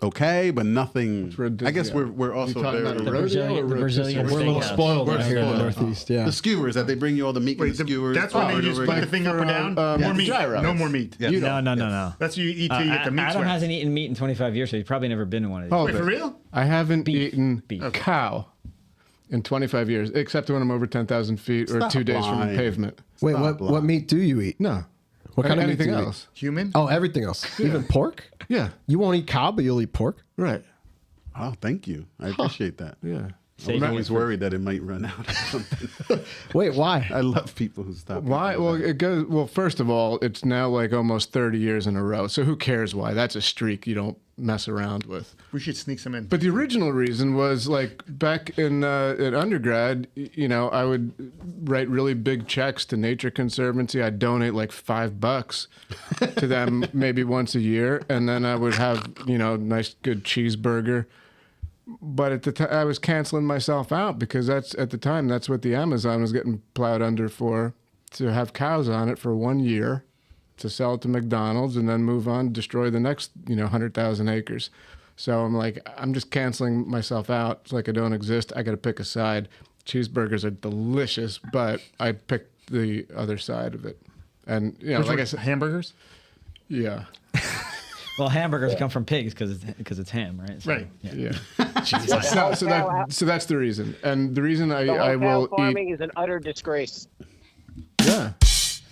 okay, but nothing. rodizio? I guess we're also talking about very a rodeo The or Brazilian We're a little steakhouse. spoiled We're out here in the spoiled. Northeast. Yeah. the skewers that they bring you all the meat in Wait, the skewers. that's when they just put the thing up or down? More meat. gyros. No more meat. Yeah. No. That's what you eat till you get the meat Adam sweats. hasn't eaten meat in 25 years, so he's probably never been to one of these. Oh, Wait, for real? I haven't eaten Beef. cow in 25 years, except when I'm over 10,000 feet or Stop 2 days from lying. the pavement. Wait, Stop what lying. meat do you eat? No. What kind of meat anything do you eat? else? Human? Oh, everything else. Even pork? Yeah. You won't eat cow, but you'll eat pork? Right. Oh, thank you. I appreciate that. Yeah. I was always worried that it might run out or something. Wait, why? I love people who stop. Why? eating Well, that. it goes. Well, first of all, it's now like almost 30 years in a row. So who cares why? That's a streak you don't mess around with. We should sneak some in. But the original reason was like back in undergrad, you know, I would write really big checks to Nature Conservancy. I'd donate like $5 to them maybe once a year, and then I would have, you know, nice good cheeseburger. But at the time, I was canceling myself out because that's at the time that's what the Amazon was getting plowed under for, to have cows on it for 1 year, to sell it to McDonald's and then move on, destroy the next 100,000 acres. So I'm like, I'm just canceling myself out. It's like I don't exist. I got to pick a side. Cheeseburgers are delicious, but I picked the other side of it. And Which like I one? said, Hamburgers? yeah, Well, hamburgers come from pigs because it's ham, right? So, Right. Yeah. yeah. So that's the reason. And the reason I Cow will farming eat. is an utter disgrace. Yeah,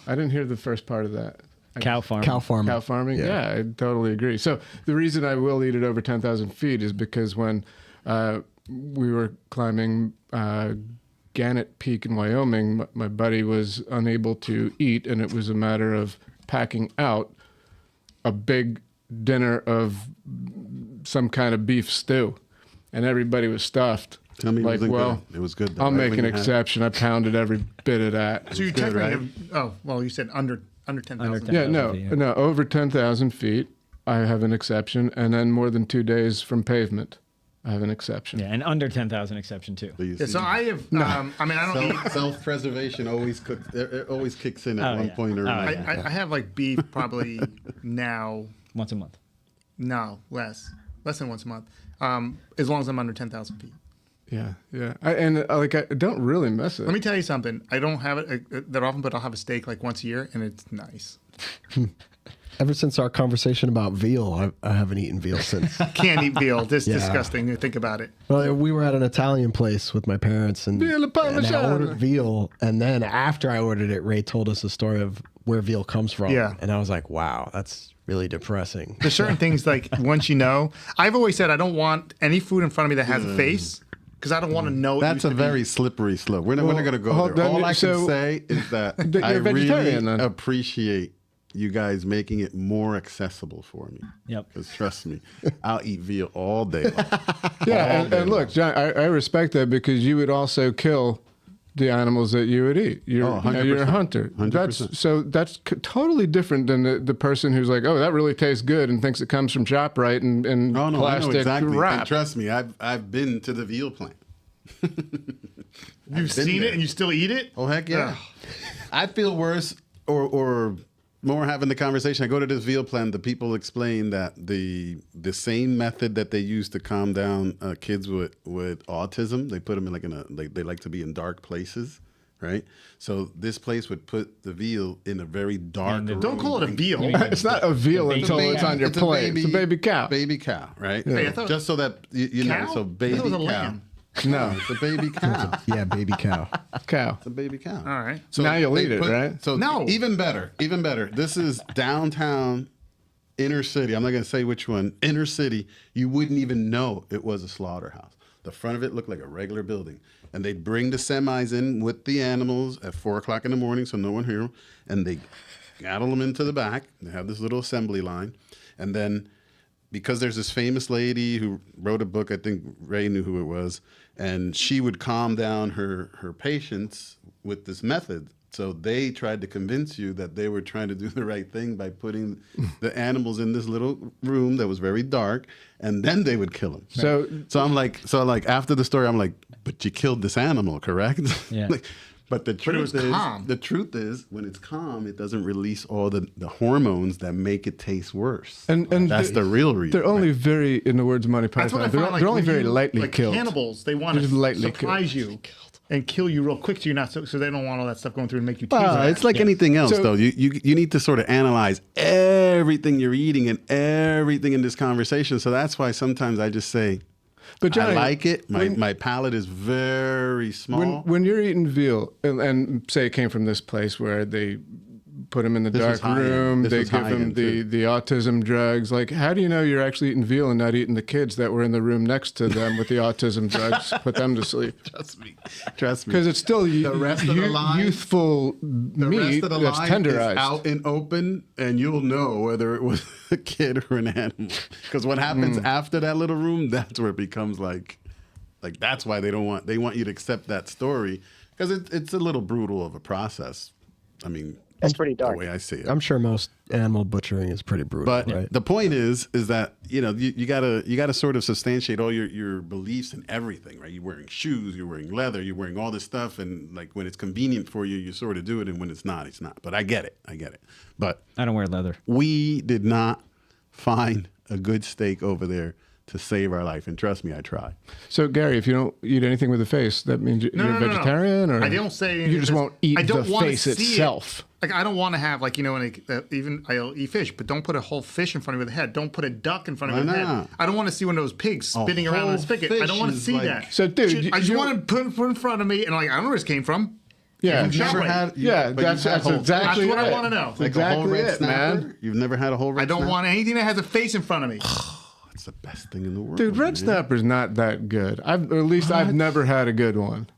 I didn't hear the first part of that. Cow farm. Cow farming. Cow farming? Yeah, I totally agree. So the reason I will eat it over 10,000 feet is because when we were climbing Gannett Peak in Wyoming, my buddy was unable to eat, and it was a matter of packing out a big dinner of some kind of beef stew, and everybody was stuffed. Tell me, like, it wasn't well, good. It was good. Though, I'll right? make When an you had it. exception. I pounded every bit of that. So you good, technically right? have, oh, well, you said under 10,000. Under 10,000. Yeah, no, feet, yeah. no, over 10,000 feet, I have an exception, and then more than 2 days from pavement, I have an exception. Yeah, and under 10,000 exception too. So you Yeah, see, so I have, I mean, I don't eat. self-preservation always cooks. It always kicks in at Oh, one yeah. point or Oh, another. yeah. I have like beef probably now. Once a month. No, less than once a month. As long as I'm under 10,000 feet. Yeah, yeah. I don't really miss it. Let me tell you something. I don't have it that often, but I'll have a steak like once a year, and it's nice. Ever since our conversation about veal, I haven't eaten veal since. Can't eat veal. This Yeah. disgusting. Think about it. Well, we were at an Italian place with my parents, and Veal I parmigiano. ordered veal. And then after I ordered it, Ray told us the story of where veal comes from. Yeah. And I was like, wow, that's really depressing. There's certain things like once you know. I've always said I don't want any food in front of me that has a face because I don't want to know. It That's used a to be. very slippery slope. We're not going to go hold there. on, All I so- can say is that You're I a vegetarian, really then. appreciate you guys making it more accessible for me. Yep. Because trust me, I'll eat veal all day long. yeah, and look, John, I respect that because you would also kill the animals that you would eat. You're, Oh, you're a 100%. hunter. 100%. That's totally different than the person who's like, oh, that really tastes good and thinks it comes from ShopRite and Oh no, I know plastic exactly. wrap. And trust me, I've been to the veal plant. You've been seen there. it and you still eat it? Oh heck yeah! Ugh. I feel worse, or more having the conversation. I go to this veal plant. The people explain that the same method that they use to calm down kids with autism, they put them they like to be in dark places, right? So this place would put the veal in a very dark room. Don't call it a veal. It's not a veal until it's on your It's a plate. It's a baby cow. Baby cow, right? Hey, I thought- Just so that you know, Cow? so I baby thought it was a cow. lamb. No, It's a baby cow. Yeah, baby cow. cow. It's a baby cow. All right. So Now you'll they eat it, right? So No. even better. This is downtown, inner city. I'm not going to say which one. Inner city. You wouldn't even know it was a slaughterhouse. The front of it looked like a regular building, and they'd bring the semis in with the animals at 4:00 in the morning, so no one hear them, and they cattle them into the back. They have this little assembly line, and then because there's this famous lady who wrote a book, I think Ray knew who it was, and she would calm down her patients with this method. So they tried to convince you that they were trying to do the right thing by putting the animals in this little room that was very dark, and then they would kill them. So I'm like after the story, I'm like, but you killed this animal, correct? Yeah. But the truth is, when it's calm, it doesn't release all the hormones that make it taste worse. And that's the real reason. They're only very, in the words of Monty That's what I Python, find, like, they're only when very you- lightly like killed. Cannibals, they want Just to lightly surprise killed. you and kill you real quick, so you're not so they don't want all that stuff going through and make you taste Well, it. it's like anything else, So- though. You need to sort of analyze everything you're eating and everything in this conversation. So that's why sometimes I just say, But Johnny, I like it. My palate is very small. when you're eating veal, and say it came from this place where they put him in the This was dark high-end. room, This they was give him high-end, too. the autism drugs. Like, how do you know you're actually eating veal and not eating the kids that were in the room next to them with the autism drugs? Put them to sleep. Trust me. Because it's still The rest of the line- youthful The meat rest of the that's line tenderized. is out and open, and you'll know whether it was a kid or an animal. Because what happens after that little room, that's where it becomes like that's why they want you to accept that story, because it's a little brutal of a process. I mean, That's pretty dark. the way I see it. I'm sure most animal butchering is pretty brutal, But right? the point is that you gotta sort of substantiate all your beliefs and everything, right? You're wearing shoes, you're wearing leather, you're wearing all this stuff, and like when it's convenient for you, you sort of do it, and when it's not, it's not. But I get it. But I don't wear leather. we did not find a good steak over there to save our life, and trust me, I tried. So, Gary, if you don't eat anything with the face, that means you're a vegetarian, or I don't say you just won't eat I don't the wanna face see itself. It. Like I don't want to have even I'll eat fish, but don't put a whole fish in front of me with a head. Don't put a duck in front of me with a head. not? I don't want to see one of those pigs spinning around in whole a spigot. I don't want to fish see is that. like- So, dude, I just you- want to put in front of me, and I don't know where this came from. Yeah, You've never had- Yeah, but that's you've had whole- exactly That's what I it. wanna know. That's Like a whole exactly red it, snapper? man. You've never had a whole red I don't snapper? want anything that has a face in front of me. It's the best thing in the world. Dude, red man. snapper's not that good. I've never had a good one.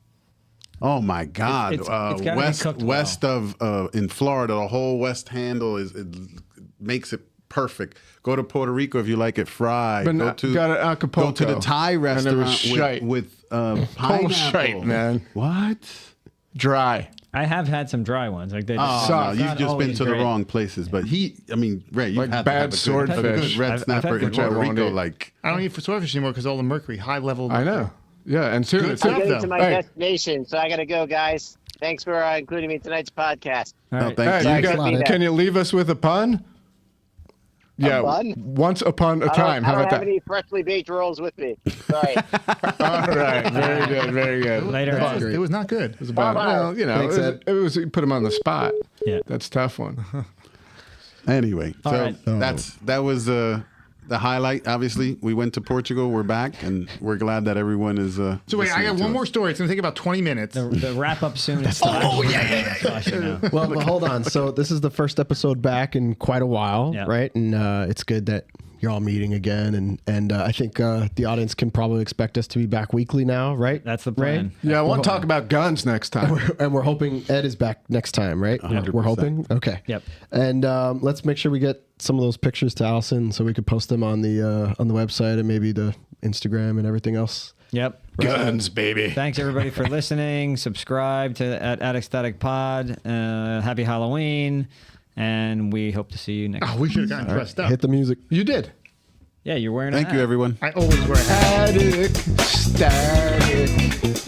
Oh my God! It's gotta be cooked west of in Florida, the whole west handle it makes it perfect. Go to Puerto Rico if you like it fried. But go not- to got it Acapulco, Go to the Thai and it was restaurant shite. with Whole pineapple. shite, man. What? Dry. I have had some dry ones. Like they Oh, just, no, it's you've not just been always to the great. wrong places. But Ray, you've Like had bad to have a good swordfish. red I've had snapper in good Puerto swordfish. Rico. Like, I don't eat swordfish anymore because all the mercury, high level. I know. Yeah, and tuna. Good I'm stuff, getting though. to my Hey. destination, so I got to go, guys. Thanks for including me in tonight's podcast. All no, right. thank Hey, you. Thanks you for got, being there. can you leave us with a pun? Yeah, pun? once upon a time. I How don't about have that? any freshly baked rolls with me. Sorry. All right, very good, very good. Later. It was not good. Well, you know, Thanks, Ed. it was you put him on the spot. Yeah. That's a tough one. Anyway, All so right. that was the highlight. Obviously, we went to Portugal. We're back, and we're glad that everyone is. So wait, I got one more story. It's going to take about 20 minutes. The wrap up soon. Oh yeah. Well, but hold on. So this is the first episode back in quite a while, Yeah. right? And it's good that you're all meeting again, and I think the audience can probably expect us to be back weekly now, right? That's the Ray? plan. Yeah, I want to talk about guns next time. And we're hoping Ed is back next time, right? 100%. We're hoping. Okay. Yep. And let's make sure we get some of those pictures to Allison so we could post them on the website and maybe the Instagram and everything else. Yep. Guns, baby. Thanks everybody for listening. Subscribe to at Ecstatic Pod. Happy Halloween, and we hope to see you next. Oh, we should have gotten dressed up. Hit the music. You did. Yeah, you're wearing. a Thank hat. you, everyone. I always wear a hat. Static, static.